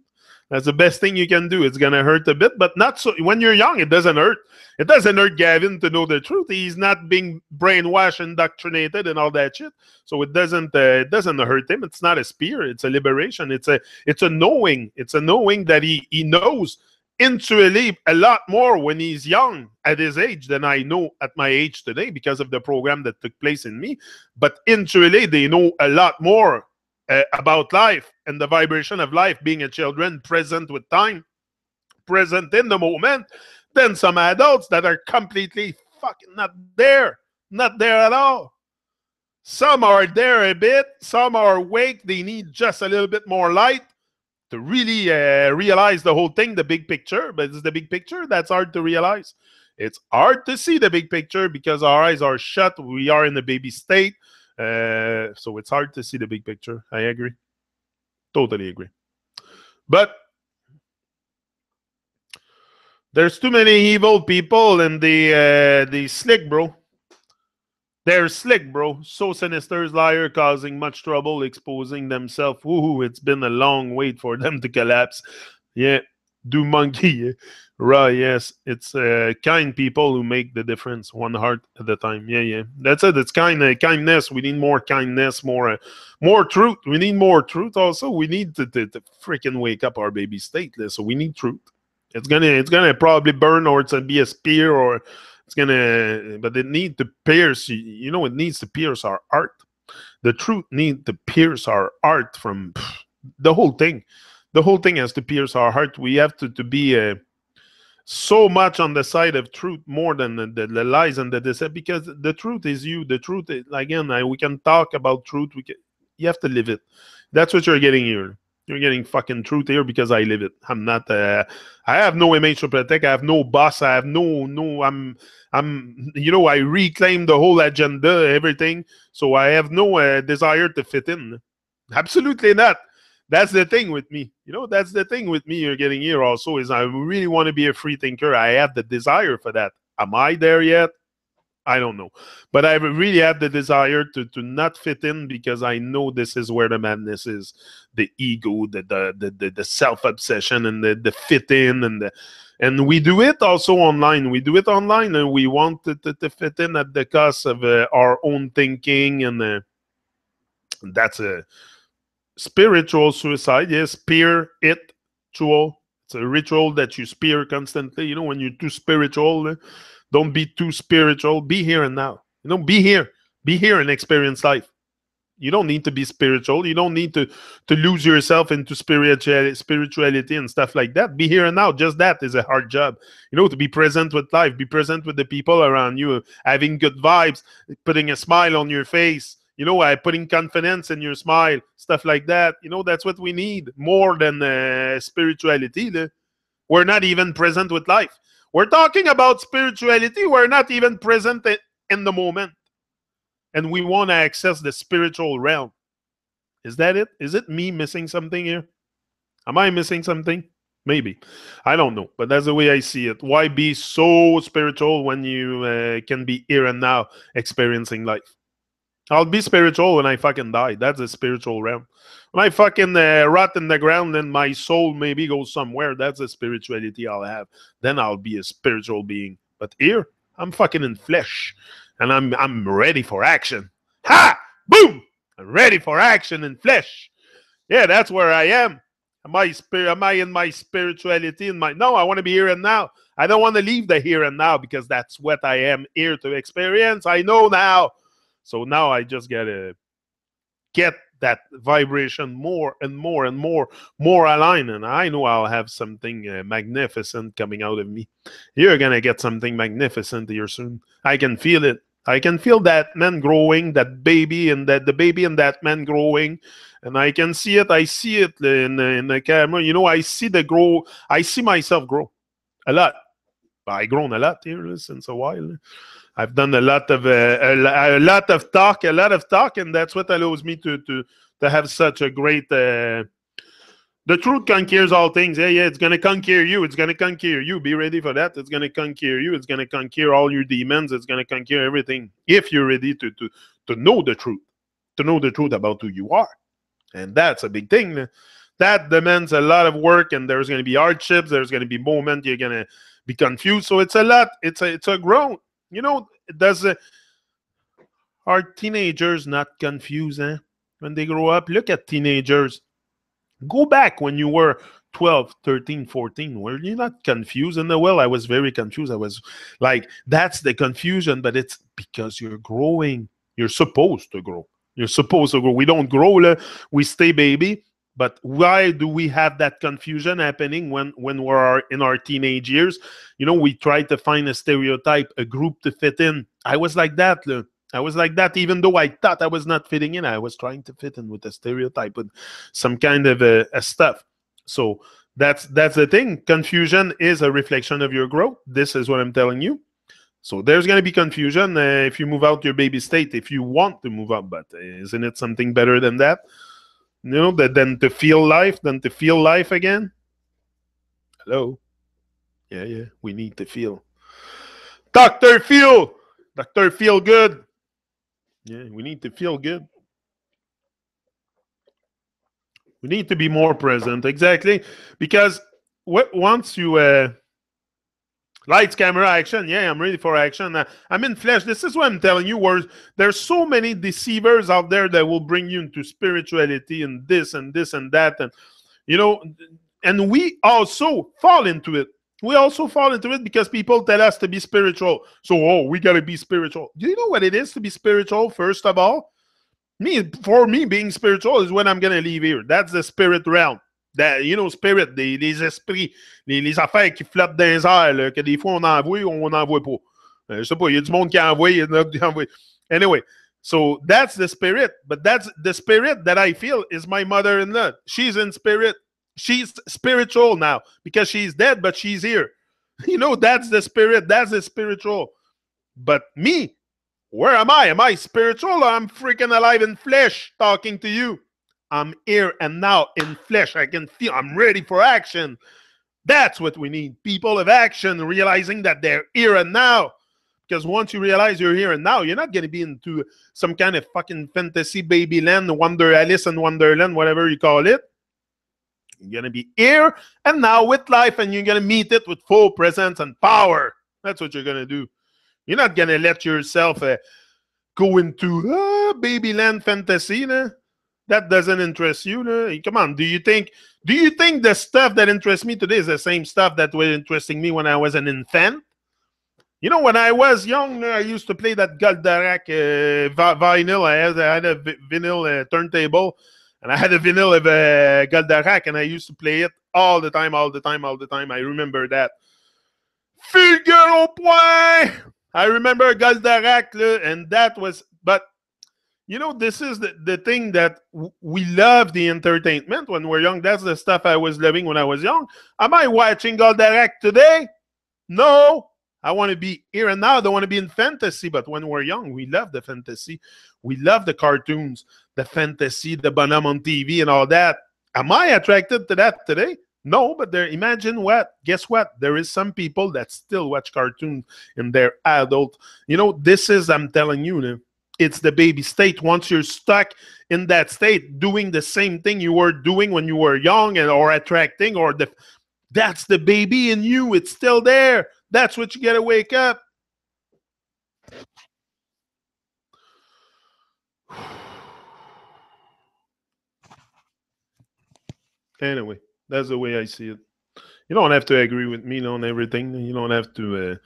That's the best thing you can do. It's going to hurt a bit, but not so. When you're young, it doesn't hurt. It doesn't hurt Gavin to know the truth. He's not being brainwashed, indoctrinated, and all that shit. So it doesn't hurt him. It's not a spear. It's a liberation. It's a knowing. It's a knowing that he knows intuitively a lot more when he's young at his age than I know at my age today because of the program that took place in me. But intuitively, they know a lot more about life and the vibration of life, being a children present with time, present in the moment, than some adults that are completely fucking not there at all. Some are there a bit, some are awake, they need just a little bit more light to really realize the whole thing, the big picture. But it's the big picture that's hard to realize. It's hard to see the big picture because our eyes are shut. We are in the baby state. So it's hard to see the big picture. I agree. Totally agree. But there's too many evil people and the slick, bro. They're slick, bro. So sinister, liar, causing much trouble, exposing themselves. Woohoo, it's been a long wait for them to collapse. Yeah. Do monkey. Right, yes. It's kind people who make the difference, one heart at a time. Yeah. That's it. It's kindness. We need more kindness, more truth. We need more truth also. We need to freaking wake up our baby state. So we need truth. It's gonna probably burn, or it's gonna be a spear, or but it needs to pierce, it needs to pierce our heart. The truth need to pierce our heart from the whole thing. The whole thing has to pierce our heart. We have to be so much on the side of truth more than the lies and the deception, because the truth is you. The truth is, again, we can talk about truth. You have to live it. That's what you're getting here. You're getting fucking truth here because I live it. I'm not. I have no image to protect. I have no boss. I have no. I'm. I reclaim the whole agenda, everything. So I have no desire to fit in. Absolutely not. That's the thing with me. That's the thing with me. You're getting here also is I really want to be a free thinker. I have the desire for that. Am I there yet? I don't know. But I really have the desire to not fit in because I know this is where the madness is. The ego, the self-obsession, and the fit in, and we do it also online. We do it online, and we want to fit in at the cost of our own thinking, and that's a spiritual suicide. Yes, spear it ritual. It's a ritual that you spear constantly. When you're too spiritual, don't be too spiritual. Be here and now. Be here. Be here and experience life. You don't need to be spiritual. You don't need to lose yourself into spirituality and stuff like that. Be here and now. Just that is a hard job. To be present with life, be present with the people around you, having good vibes, putting a smile on your face. Putting confidence in your smile, stuff like that. That's what we need more than spirituality. We're not even present with life. We're talking about spirituality. We're not even present in the moment. And we want to access the spiritual realm. Is that it? Is it me missing something here? Am I missing something? Maybe. I don't know. But that's the way I see it. Why be so spiritual when you can be here and now experiencing life? I'll be spiritual when I fucking die. That's a spiritual realm. When I fucking rot in the ground and my soul maybe goes somewhere, that's a spirituality I'll have. Then I'll be a spiritual being. But here, I'm fucking in flesh. And I'm ready for action. Ha! Boom! I'm ready for action in flesh. Yeah, that's where I am. Am I in my spirituality? No, I want to be here and now. I don't want to leave the here and now because that's what I am here to experience. I know now. So now I just gotta get that vibration more and more and more aligned, and I know I'll have something magnificent coming out of me. You're gonna get something magnificent here soon. I can feel it. I can feel that man growing, that baby, and the baby and that man growing, and I can see it. I see it in the camera. I see the grow. I see myself grow a lot. I've grown a lot here since a while. I've done a lot of talk, and that's what allows me to have such a great. The truth conquers all things. Yeah, it's gonna conquer you. It's gonna conquer you. Be ready for that. It's gonna conquer you. It's gonna conquer all your demons. It's gonna conquer everything if you're ready to know the truth, to know the truth about who you are, and that's a big thing. That demands a lot of work, and there's gonna be hardships. There's gonna be moments you're gonna be confused. So it's a lot. It's a growth. Are teenagers not confused when they grow up? Look at teenagers. Go back when you were 12, 13, 14. Were you not confused? And well, I was very confused. I was like, that's the confusion, but it's because you're growing. You're supposed to grow. You're supposed to grow. We don't grow, we stay baby. But why do we have that confusion happening when we're in our teenage years? We try to find a stereotype, a group to fit in. I was like that. I was like that, even though I thought I was not fitting in. I was trying to fit in with a stereotype, with some kind of a stuff. So that's the thing. Confusion is a reflection of your growth. This is what I'm telling you. So there's going to be confusion if you move out your baby state, if you want to move out. But isn't it something better than that? Than to feel life again. Hello. Yeah. We need to feel. Dr. Feel good. Yeah, we need to feel good. We need to be more present. Exactly. Because once you lights, camera, action. Yeah, I'm ready for action. I'm in flesh. This is what I'm telling you. Where there's so many deceivers out there that will bring you into spirituality and this and this and that, and and we also fall into it. We also fall into it because people tell us to be spiritual. So, we gotta be spiritual. Do you know what it is to be spiritual? First of all, For me, being spiritual is when I'm gonna leave here. That's the spirit realm. That, spirit, les esprits, les affaires qui flottent dans les airs, là, que des fois on envoie ou on n'envoie pas. Je sais pas, il y a du monde qui envoie, il y en a qui envoie. Anyway, so that's the spirit, but that's the spirit that I feel is my mother-in-law. She's in spirit. She's spiritual now because she's dead, but she's here. That's the spirit. That's the spiritual. But me, where am I? Am I spiritual or I'm freaking alive in flesh talking to you? I'm here and now in flesh. I can feel I'm ready for action. That's what we need. People of action realizing that they're here and now. Because once you realize you're here and now, you're not going to be into some kind of fucking fantasy babyland, Alice in Wonderland, whatever you call it. You're going to be here and now with life, and you're going to meet it with full presence and power. That's what you're going to do. You're not going to let yourself go into babyland fantasy. Nah? That doesn't interest you. Nah? Come on. Do you think the stuff that interests me today is the same stuff that was interesting me when I was an infant? When I was young, I used to play that Goldorak vinyl. I had a vinyl turntable, and I had a vinyl of Goldorak, and I used to play it all the time. I remember that. Fulgur au point! I remember Goldorak, and that was... But, this is the thing that we love the entertainment when we're young. That's the stuff I was loving when I was young. Am I watching Goldorak today? No. I want to be here and now. I don't want to be in fantasy. But when we're young, we love the fantasy. We love the cartoons, the fantasy, the bonhomme on TV and all that. Am I attracted to that today? No, but imagine what? Guess what? There is some people that still watch cartoons in their adult. This is, I'm telling you, it's the baby state. Once you're stuck in that state, doing the same thing you were doing when you were young or attracting, that's the baby in you. It's still there. That's what you got to wake up. Anyway, that's the way I see it. You don't have to agree with me on everything. You don't have to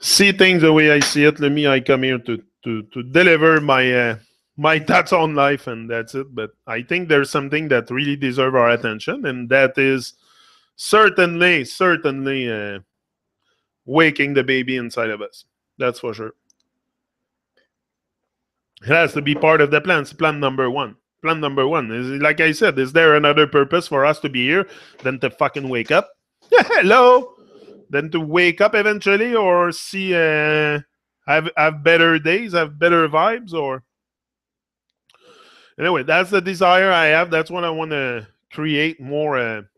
see things the way I see it. I come here to deliver my thoughts on life, and that's it. But I think there's something that really deserves our attention, and that is certainly waking the baby inside of us. That's for sure. It has to be part of the plan. It's plan number one. Plan number one is, like I said, is there another purpose for us to be here than to fucking wake up? Hello? Than to wake up eventually, or see have better days, have better vibes, or... Anyway, that's the desire I have. That's what I want to create more...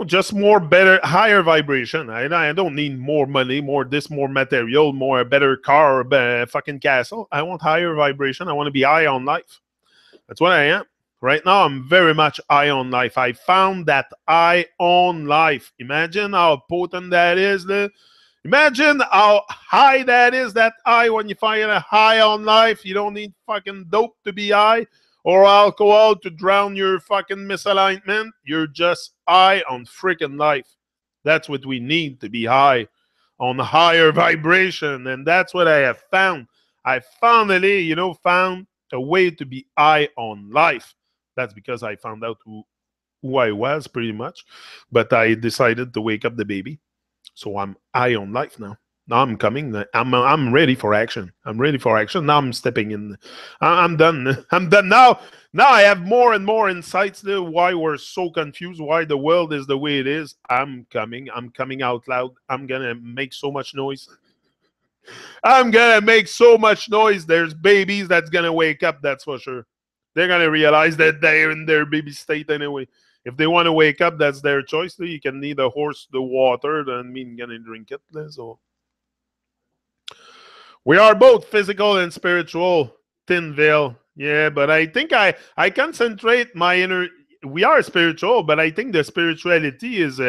just more better, higher vibration. I don't need more money, more material, more better car, or fucking castle. I want higher vibration. I want to be high on life. That's what I am. Right now, I'm very much high on life. I found that high on life. Imagine how potent that is. Imagine how high that is, that high when you find a high on life. You don't need fucking dope to be high, or alcohol to drown your fucking misalignment. You're just high on freaking life. That's what we need, to be high on higher vibration. And that's what I have found. I finally, found a way to be high on life. That's because I found out who I was, pretty much. But I decided to wake up the baby. So I'm high on life now. Now I'm coming. I'm ready for action. I'm ready for action. Now I'm stepping in. I'm done. I'm done now. Now I have more and more insights to why we're so confused, why the world is the way it is. I'm coming. I'm coming out loud. I'm going to make so much noise. I'm going to make so much noise. There's babies that's going to wake up, that's for sure. They're going to realize that they're in their baby state anyway. If they want to wake up, that's their choice. You can lead a horse to water, then mean gonna drink it. So we are both physical and spiritual. Thin veil. Yeah, but I think I concentrate my inner... We are spiritual, but I think the spirituality is...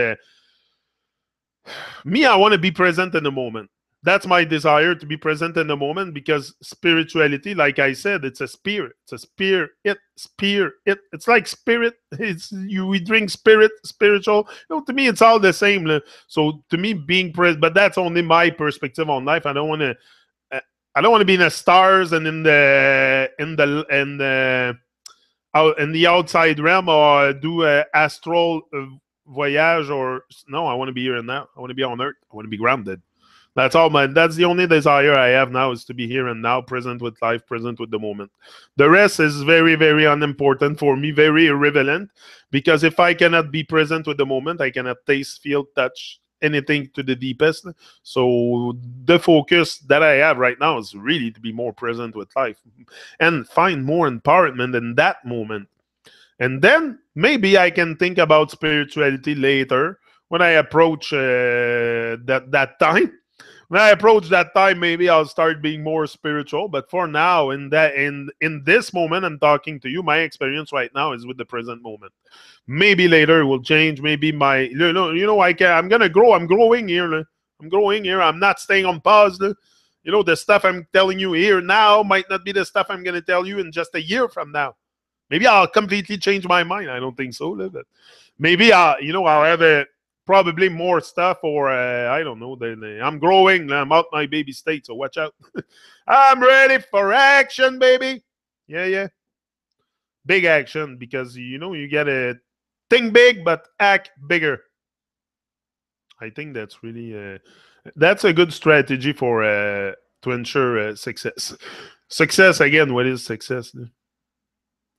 me, I want to be present in the moment. That's my desire, to be present in the moment, because spirituality, like I said, it's a spirit. It's a spirit. It's like spirit. We drink spirit, spiritual. To me, it's all the same. So to me, being present, but that's only my perspective on life. I don't want to I don't want to be in the stars and in the outside realm, or do a astral voyage, or no. I want to be here and now. I want to be on Earth. I want to be grounded. That's the only desire I have now, is to be here and now, present with life, present with the moment. The rest is very, very unimportant for me, very irrelevant, because if I cannot be present with the moment, I cannot taste, feel, touch anything to the deepest. So the focus that I have right now is really to be more present with life and find more empowerment in that moment. And then maybe I can think about spirituality later when I approach that time. When I approach that time, maybe I'll start being more spiritual. But for now, in this moment, I'm talking to you. My experience right now is with the present moment. Maybe later it will change. Maybe I'm gonna grow. I'm growing here. I'm growing here. I'm not staying on pause. The stuff I'm telling you here now might not be the stuff I'm gonna tell you in just a year from now. Maybe I'll completely change my mind. I don't think so. But maybe I'll have probably more stuff, or I don't know. I'm growing. I'm out my baby state, so watch out. I'm ready for action, baby. Yeah. Big action, because you gotta think big but act bigger. I think that's really that's a good strategy for to ensure success. Success again. What is success?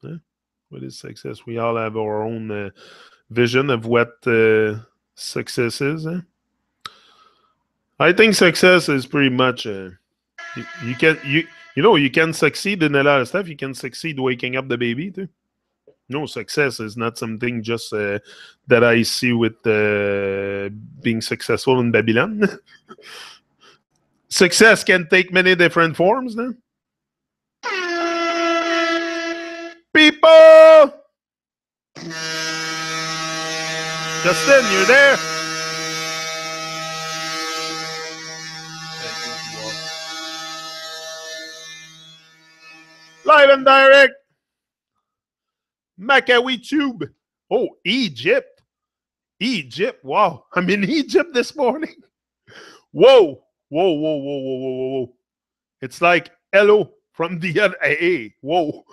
Huh? What is success? We all have our own vision of what success is. Huh? I think success is pretty much you can succeed in a lot of stuff. You can succeed waking up the baby too. No, success is not something just that I see with being successful in Babylon. Success can take many different forms. Then people, Justin, you're there. Live and direct. Macawi Tube. Oh, Egypt. Egypt. Wow. I'm in Egypt this morning. Whoa. Whoa. It's like hello from the other. Hey. Whoa.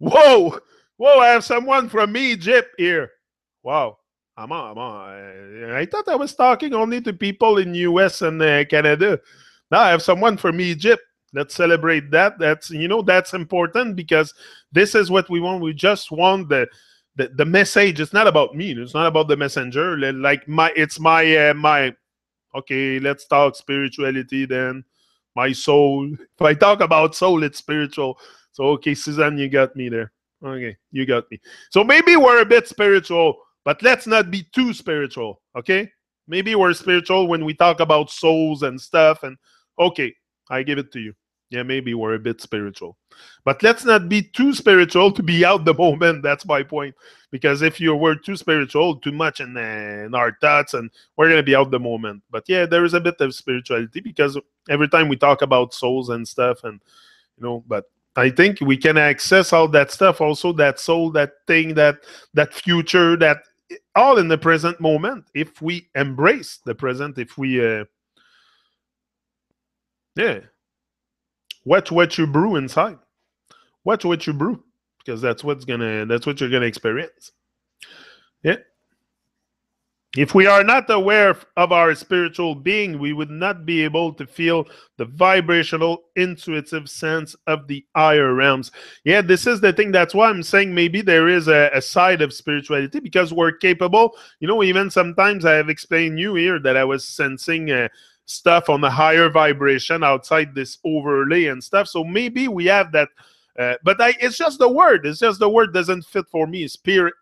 I have someone from Egypt here. Wow. I'm on. I thought I was talking only to people in US and Canada. Now I have someone from Egypt. Let's celebrate that. That's important, because this is what we want. We just want the message. It's not about me. It's not about the messenger. It's my. Okay, let's talk spirituality then. My soul. If I talk about soul, it's spiritual. So okay, Suzanne, you got me there. Okay, you got me. So maybe we're a bit spiritual, but let's not be too spiritual. Okay, maybe we're spiritual when we talk about souls and stuff. And okay, I give it to you. Yeah, maybe we're a bit spiritual. But let's not be too spiritual to be out the moment. That's my point. Because if you were too spiritual, too much in our thoughts, and we're going to be out the moment. But yeah, there is a bit of spirituality, because every time we talk about souls and stuff, and but I think we can access all that stuff, also that soul, that thing, that future, that all in the present moment, if we embrace the present, if we watch what you brew inside. Watch what you brew, because that's what you're gonna experience. Yeah. If we are not aware of our spiritual being, we would not be able to feel the vibrational, intuitive sense of the higher realms. Yeah, this is the thing. That's why I'm saying maybe there is a side of spirituality, because we're capable. Even sometimes I have explained you here that I was sensing stuff on a higher vibration outside this overlay and stuff. So maybe we have that. But it's just the word. It's just the word doesn't fit for me. Spirit.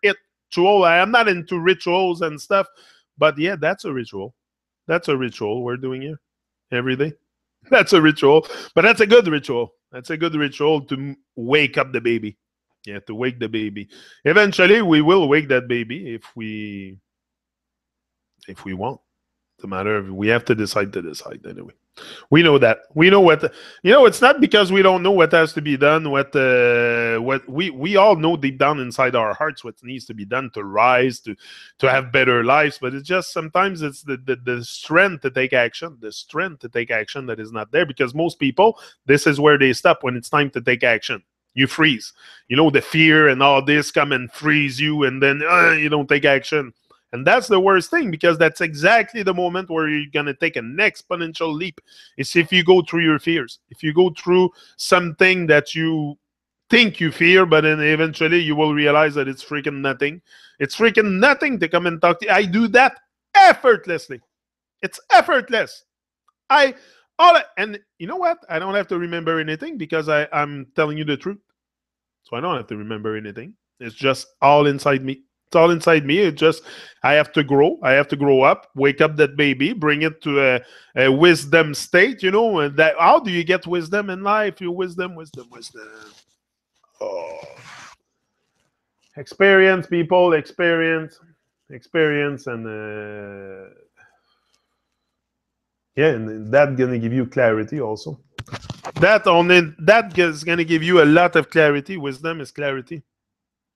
I am not into rituals and stuff, but yeah, that's a ritual. That's a ritual we're doing here every day. That's a ritual, but that's a good ritual. That's a good ritual to wake up the baby. Yeah, to wake the baby. Eventually, we will wake that baby if we want. It's a matter of we have to decide anyway. We know that. We know what it's not because we don't know what has to be done. What we all know deep down inside our hearts what needs to be done to rise, to have better lives. But it's just sometimes it's the strength to take action, the strength to take action that is not there, because most people, this is where they stop when it's time to take action. You freeze. The fear and all this come and freeze you, and then you don't take action. And that's the worst thing, because that's exactly the moment where you're going to take an exponential leap. It's if you go through your fears. If you go through something that you think you fear, but then eventually you will realize that it's freaking nothing. It's freaking nothing to come and talk to you. I do that effortlessly. It's effortless. And you know what? I don't have to remember anything, because I'm telling you the truth. So I don't have to remember anything. It's just all inside me. It's all inside me. It's just, I have to grow. I have to grow up, wake up that baby, bring it to a wisdom state, and that, how do you get wisdom in life? You wisdom. Oh. Experience, people, experience, and and that's gonna give you clarity also. That is gonna give you a lot of clarity. Wisdom is clarity,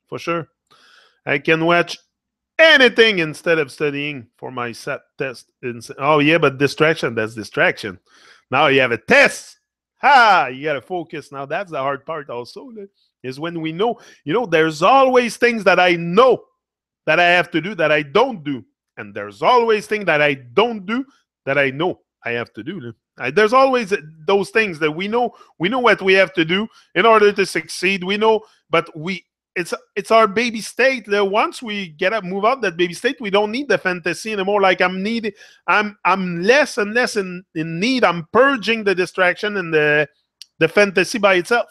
for sure. I can watch anything instead of studying for my SAT test. Oh yeah, but distraction, that's distraction. Now you have a test. You gotta focus. Now that's the hard part also, is when we know, there's always things that I know that I have to do that I don't do. And there's always things that I don't do that I know I have to do. There's always those things that we know what we have to do in order to succeed. We know, but it's our baby state. Once we move out that baby state, we don't need the fantasy anymore. Like I'm less and less in need. I'm purging the distraction and the fantasy by itself,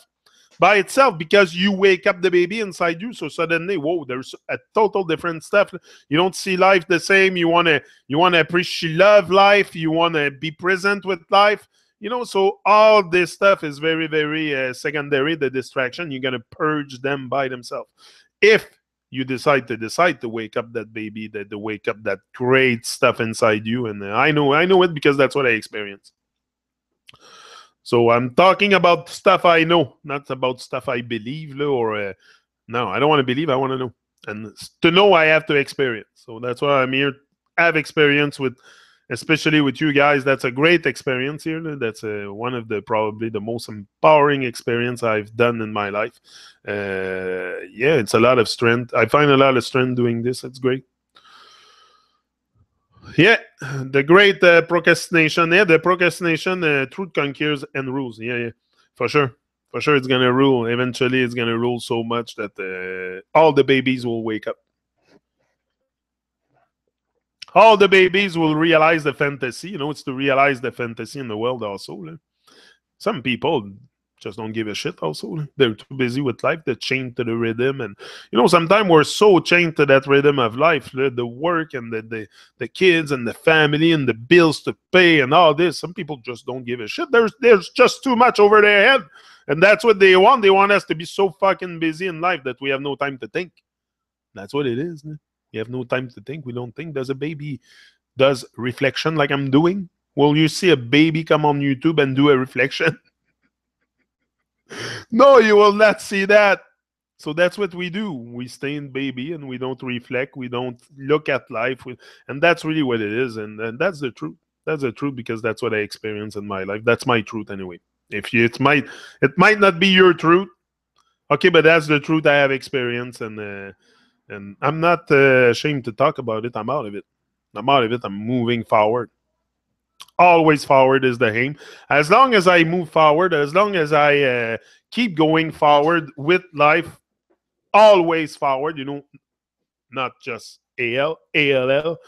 because you wake up the baby inside you. So suddenly, whoa, there's a total different stuff. You don't see life the same. You wanna appreciate, love life. You wanna be present with life. So all this stuff is very, very secondary. The distraction, you're gonna purge them by themselves. If you decide to wake up that baby, to wake up that great stuff inside you, and I know it, because that's what I experienced. So I'm talking about stuff I know, not about stuff I believe, no, I don't want to believe, I want to know. And to know, I have to experience. So that's why I'm here. Have experience with, especially with you guys. That's a great experience here. That's one of probably the most empowering experience I've done in my life. It's a lot of strength. I find a lot of strength doing this. It's great. Yeah, the great procrastination. Yeah, the procrastination, truth conquers and rules. Yeah, for sure. For sure, it's going to rule. Eventually, it's going to rule so much that all the babies will wake up. All the babies will realize the fantasy. It's to realize the fantasy in the world also. Some people just don't give a shit also. They're too busy with life. They're chained to the rhythm. And, sometimes we're so chained to that rhythm of life, the work and the kids and the family and the bills to pay and all this. Some people just don't give a shit. There's just too much over their head. And that's what they want. They want us to be so fucking busy in life that we have no time to think. That's what it is. We have no time to think. We don't think. Does a baby does reflection like I'm doing? Will you see a baby come on YouTube and do a reflection? No, you will not see that. So that's what we do. We stay in baby and we don't reflect. We don't look at life. And that's really what it is. And that's the truth. That's the truth, because that's what I experienced in my life. That's my truth anyway. It might not be your truth. Okay, but that's the truth I have experienced. And I'm not ashamed to talk about it. I'm out of it. I'm moving forward. Always forward is the aim. As long as I move forward, as long as I keep going forward with life, always forward, not just ALL,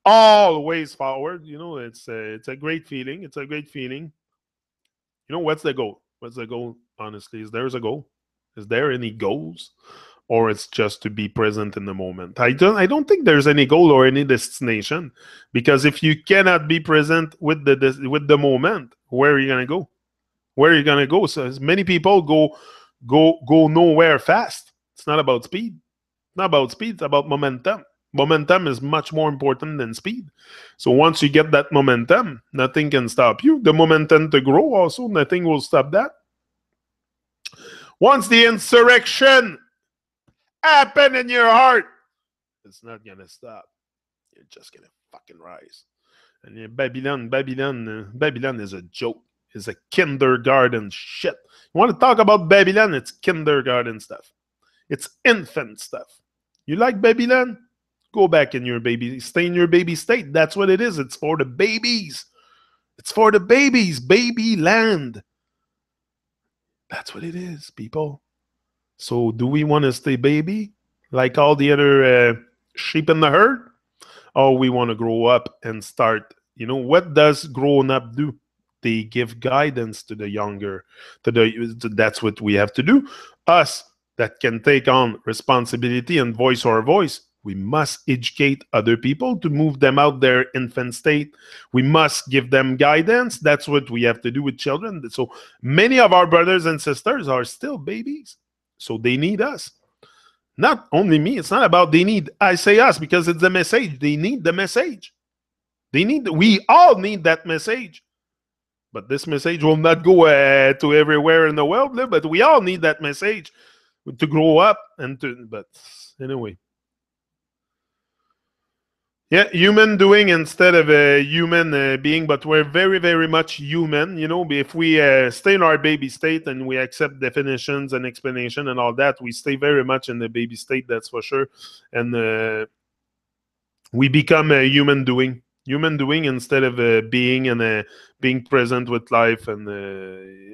always forward. It's a great feeling. It's a great feeling. What's the goal? What's the goal? Honestly, is there a goal? Is there any goals? Or it's just to be present in the moment? I don't think there's any goal or any destination, because if you cannot be present with the moment, where are you gonna go? Where are you gonna go? So as many people go nowhere fast. It's not about speed. It's not about speed. It's about momentum. Momentum is much more important than speed. So once you get that momentum, nothing can stop you. The momentum to grow also, nothing will stop that. Once the insurrection happen in your heart, it's not going to stop. You're just going to fucking rise. And Babylon is a joke. It's a kindergarten shit. You want to talk about Babylon? It's kindergarten stuff. It's infant stuff. You like Babylon? Go back in your baby, stay in your baby state. That's what it is. It's for the babies. It's for the babies. Baby land. That's what it is, people. So do we want to stay baby like all the other sheep in the herd? Or we want to grow up and start, what does grown up do? They give guidance to the younger. That's what we have to do. Us that can take on responsibility and voice our voice, we must educate other people to move them out their infant state. We must give them guidance. That's what we have to do with children. So many of our brothers and sisters are still babies. So they need us. Not only me. It's not about they need. I say us because it's the message. They need the message. We all need that message. But this message will not go to everywhere in the world. But we all need that message to grow up but anyway. Yeah, human doing instead of a human being, but we're very, very much human. If we stay in our baby state and we accept definitions and explanation and all that, we stay very much in the baby state, that's for sure. And we become a human doing instead of being and being present with life. And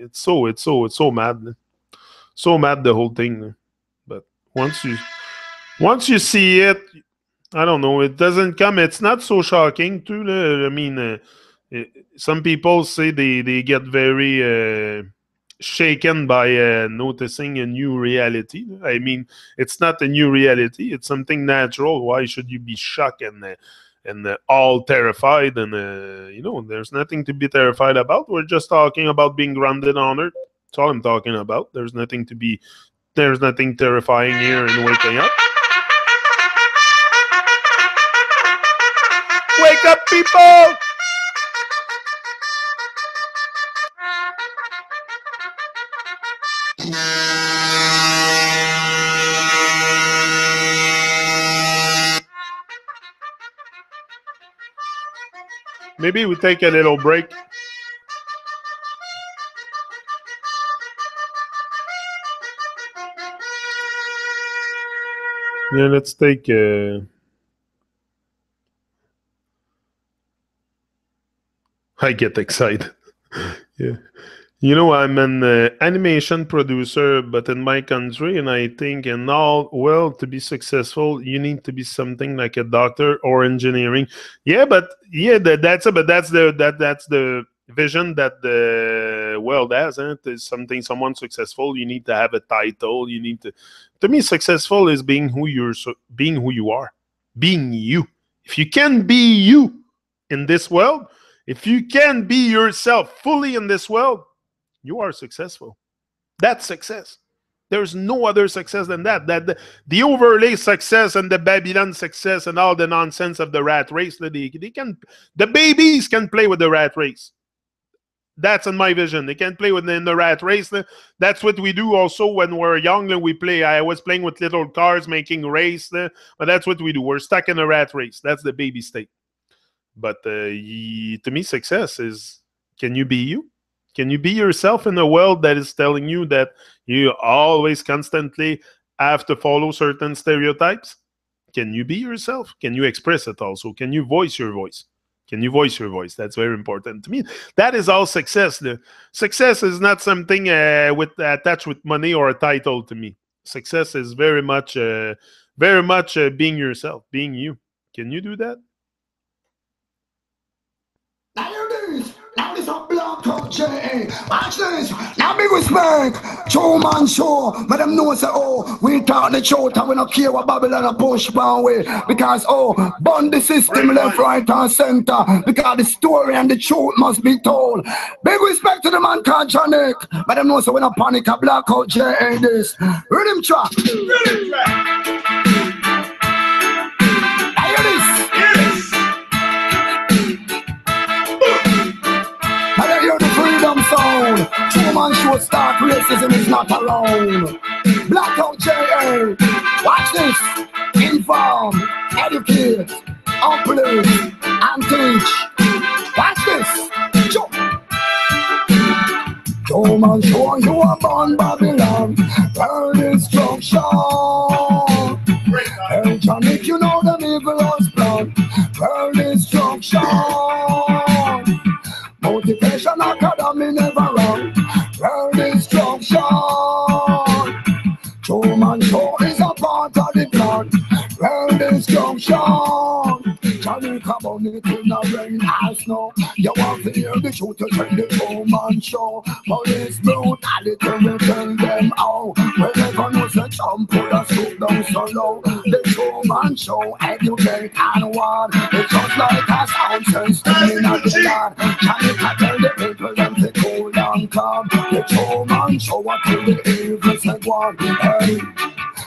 it's so mad. So mad, the whole thing. But once you see it, I don't know. It doesn't come. It's not so shocking, too. I mean, some people say they get very shaken by noticing a new reality. I mean, it's not a new reality. It's something natural. Why should you be shocked and all terrified? And there's nothing to be terrified about. We're just talking about being grounded on Earth. That's all I'm talking about. There's nothing terrifying here in waking up. Wake up, people! Maybe we take a little break. Yeah, let's take I get excited. Yeah. I'm an animation producer, but in my country, and I think to be successful, you need to be something like a doctor or engineering. Yeah, but that's the vision that the world has. Is someone successful, you need to have a title. You need to me, successful is being who you are, being you. If you can be you in this world, if you can be yourself fully in this world, you are successful. That's success. There's no other success than that. The overlay success and the Babylon success and all the nonsense of the rat race, the babies can play with the rat race. That's in my vision. They can play within the rat race. That's what we do also when we're young. We play. I was playing with little cars, making race. But that's what we do. We're stuck in a rat race. That's the baby state. But to me, success is, can you be you? Can you be yourself in a world that is telling you that you always constantly have to follow certain stereotypes? Can you be yourself? Can you express it also? Can you voice your voice? Can you voice your voice? That's very important to me. That is all success. Success is not something attached with money or a title to me. Success is very much being yourself, being you. Can you do that? Now this a black up J.A. Watch this. Now big respect. Joe man show. Madam know say we talk the truth and we don't care what Babylon a push down way. Because bond the system left, right and center. Because the story and the truth must be told. Big respect to the man called Janik. Madam know say we don't panic a black out J.A. this. Rhythm track. man should start, racism is not around. Blackout JA, watch this. Inform, educate, uplift, and teach. Watch this. Jump. Come and show you a born Babylon. World destruction. Hey, Johnny, you know the evil was plan. World destruction. Motivation Academy never wrong. World destruction. Truman Show is a part of the plan. World destruction. Johnny, come on, it in the rain as snow. You want to hear the truth to turn the Truman Show. Police brutality will tell them how. Whenever no say jump, put a soup down so low. The Truman Show, educate and warn. It's just like a sound system in a the land. Johnny can tell the people them to cool and calm. The Truman Show, what till the evil say one. Hey,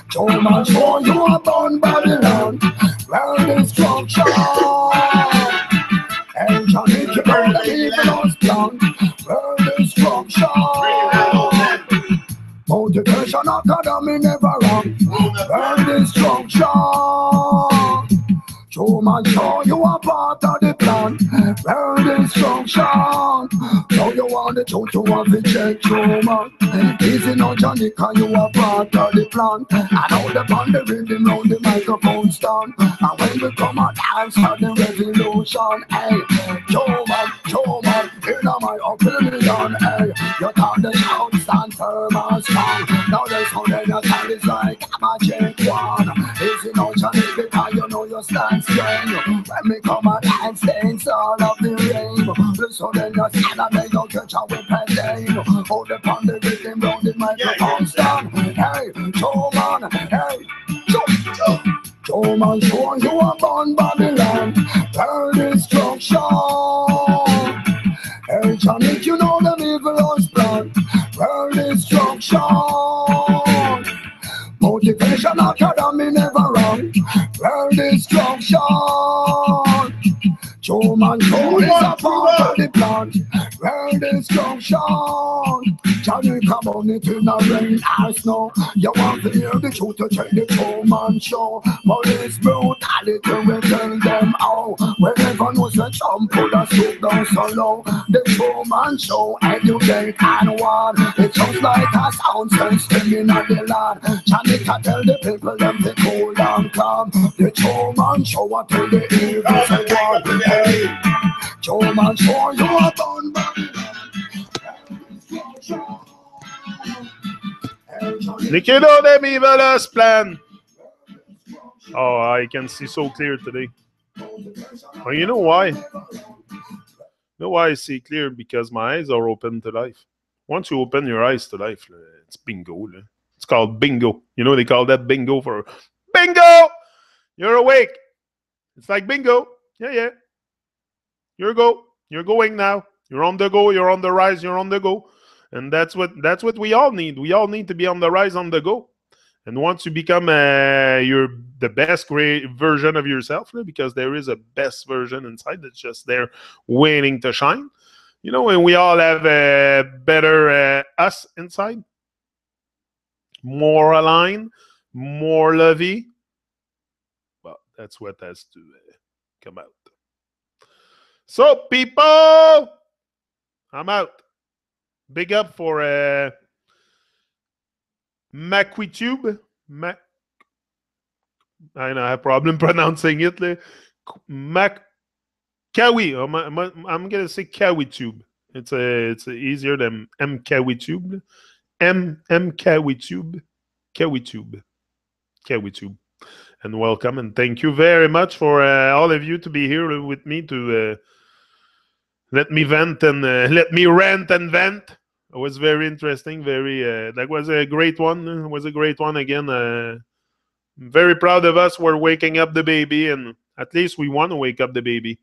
Truman Show, you are born Babylon. World destruction. And Johnny, you know the evil's plan. World destruction. Motivation Academy never wrong. World destruction. Truman Show, you are part of the plan. World destruction. Now you want the truth, you want to check Truman. Easy now, Johnny, cause you are part of the plan. I know the band, the rhythm round the microphone stand. And when we come and dance for the revolution, hey, Truman, in my opinion, hey, you thought the shout stand firm and strong. Now the sound in your sound is like a magic one. Easy now, Johnny, because you know you stand strong. When we come and dance, things all of the rain. Listen then you stand and then you catch a weapon name. Hold upon the rhythm round the microphone stand. Hey, Truman, hey, Truman Show, you are born Babylon. World destruction. Hey, Johnny, you know the evil's plan. World destruction. Motivation Academy never wrong. World destruction. Truman Show is a part of the plan. World destruction. Johnny, come on, it in the rain or snow. You want to hear the truth to check the Truman Show. Police brutality will tell them how. Whenever no say jump, put a soup down so low. The Truman Show, educate and warn. It's just like a sound system in the land. Johnny can tell the people them to cool and calm. The Truman Show, what tell the evil say one. Hey, Truman Show, you are born Babylon. The kiddo them evil's plan. Oh, I can see so clear today. Well, you know why? You know why I see clear? Because my eyes are open to life. Once you open your eyes to life, it's bingo. It's called bingo. You know they call that bingo for bingo. You're awake. It's like bingo. Yeah. You're going now. You're on the go. You're on the rise. You're on the go. And that's what we all need. We all need to be on the rise, on the go. And once you become the best version of yourself, because there is a best version inside that's just there waiting to shine. You know, and we all have a better us inside. More aligned, more lovey. Well, that's what has to come out. So, people, I'm out. Big up for Maquitube. I know I have a problem pronouncing it. Kawi. I'm gonna say Kawitube. It's easier than Kawitube. Kawitube. Kawitube. And welcome and thank you very much for all of you to be here with me to let me vent and let me rant and vent. It was very interesting. That was a great one. It was a great one again. I'm very proud of us. We're waking up the baby, and at least we want to wake up the baby.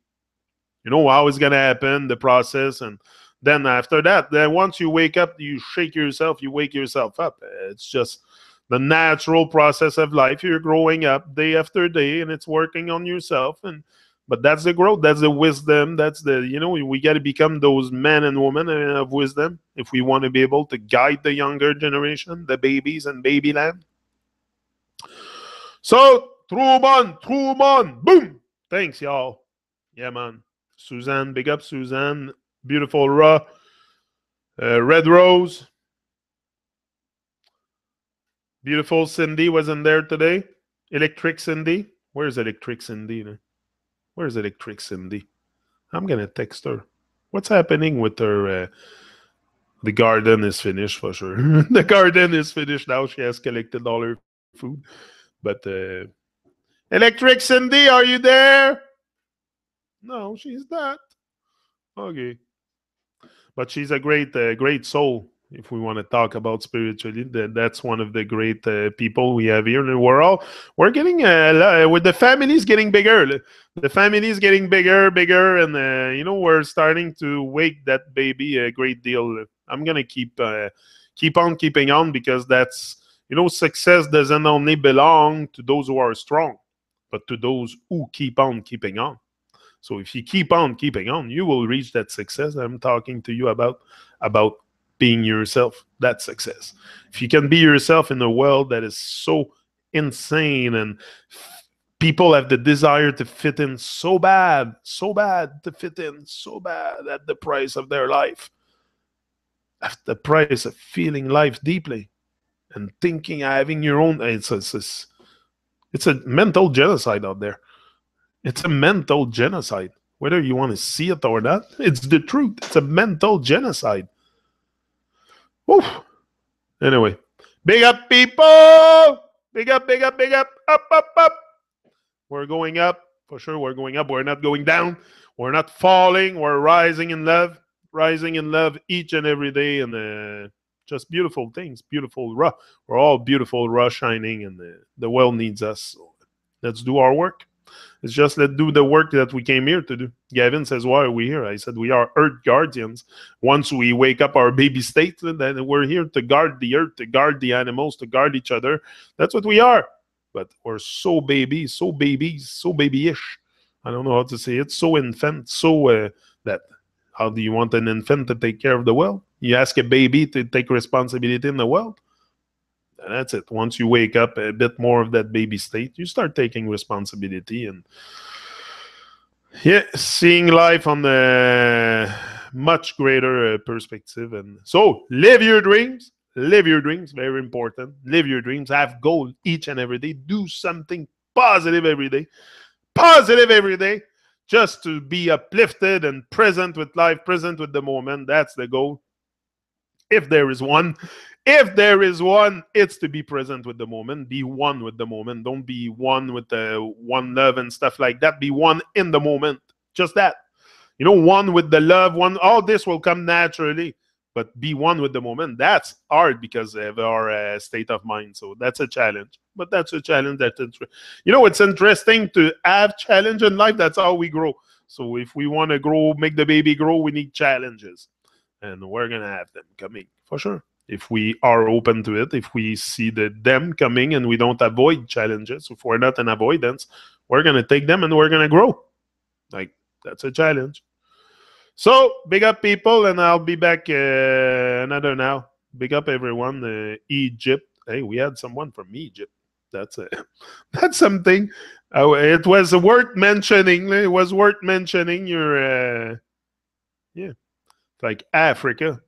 You know how it's gonna happen, the process, and then after that, then once you wake up, you shake yourself, you wake yourself up. It's just the natural process of life. You're growing up day after day, and it's working on yourself, and But that's the growth, that's the wisdom, that's the, we got to become those men and women of wisdom if we want to be able to guide the younger generation, the babies and babyland. So, Truman, boom. Thanks, y'all. Yeah, man. Suzanne, big up, Suzanne. Beautiful Raw. Red Rose. Beautiful Cindy wasn't there today. Electric Cindy. Where's Electric Cindy? Where's Electric Cindy? I'm going to text her. What's happening with her? The garden is finished for sure. The garden is finished now. She has collected all her food. But Electric Cindy, are you there? No, she's not. Okay. But she's a great soul. If we want to talk about spiritually, that's one of the great people we have here. And we're getting with the families getting bigger. The families getting bigger, and we're starting to wake that baby a great deal. I'm gonna keep on keeping on, because that's, success doesn't only belong to those who are strong, but to those who keep on keeping on. So if you keep on keeping on, you will reach that success I'm talking to you about being yourself. That's success. If you can be yourself in a world that is so insane, and people have the desire to fit in so bad to fit in so bad at the price of their life, at the price of feeling life deeply and thinking, having your own. It's a mental genocide out there. It's a mental genocide. Whether you want to see it or not, it's the truth. It's a mental genocide. Woo. Anyway, big up, people. Big up, big up, big up. Up. We're going up. For sure, we're going up. We're not going down. We're not falling. We're rising in love. Rising in love each and every day. And just beautiful things. Beautiful raw. We're all beautiful, raw, shining. And the world needs us. So let's do our work. It's just let's do the work that we came here to do. Gavin says, why are we here? I said, we are Earth guardians. Once we wake up our baby state, then we're here to guard the earth, to guard the animals, to guard each other. That's what we are. But we're so babyish. I don't know how to say it. So infant, that how do you want an infant to take care of the world? You ask a baby to take responsibility in the world? And that's it. Once you wake up a bit more of that baby state, you start taking responsibility and seeing life on a much greater perspective. And so live your dreams. Live your dreams. Very important. Live your dreams. Have goals each and every day. Do something positive every day. Positive every day. Just to be uplifted and present with life, present with the moment. That's the goal. If there is one, it's to be present with the moment. Be one with the moment. Don't be one with the one love and stuff like that. Be one in the moment. Just that. One with the love. All this will come naturally. But be one with the moment. That's hard because of our state of mind. So that's a challenge. But that's a challenge it's interesting to have challenge in life. That's how we grow. So if we want to grow, make the baby grow, we need challenges. And we're going to have them coming, for sure. If we are open to it, if we see them coming and we don't avoid challenges, if we're not in avoidance, we're going to take them and we're going to grow. That's a challenge. So, big up, people, and I'll be back another now. Big up, everyone. Egypt. Hey, we had someone from Egypt. That's something. It was worth mentioning. It was worth mentioning your, like Africa.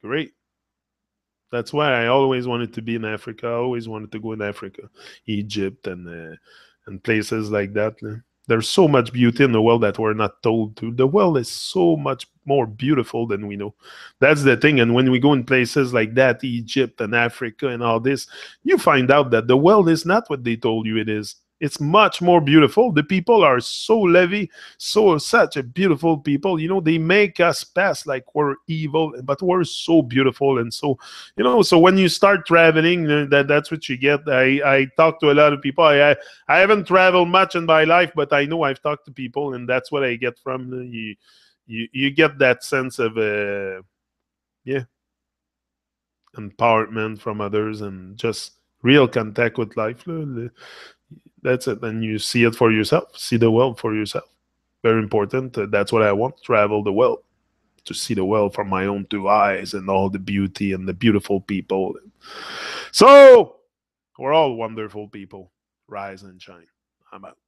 Great. That's why I always wanted to be in Africa. I always wanted to go in Africa, Egypt, and places like that. There's so much beauty in the world that we're not told to. The world is so much more beautiful than we know. That's the thing. And when we go in places like that, Egypt and Africa and all this, you find out that the world is not what they told you it is. It's much more beautiful. The people are so lovely, such a beautiful people. They make us pass like we're evil, but we're so beautiful. And so, so when you start traveling, that's what you get. I talk to a lot of people. I haven't traveled much in my life, but I know I've talked to people, and that's what I get from you get that sense of empowerment from others and just real contact with life. That's it. And you see it for yourself. See the world for yourself. Very important. That's what I want. Travel the world, to see the world from my own two eyes and all the beauty and the beautiful people. So we're all wonderful people. Rise and shine. I'm out.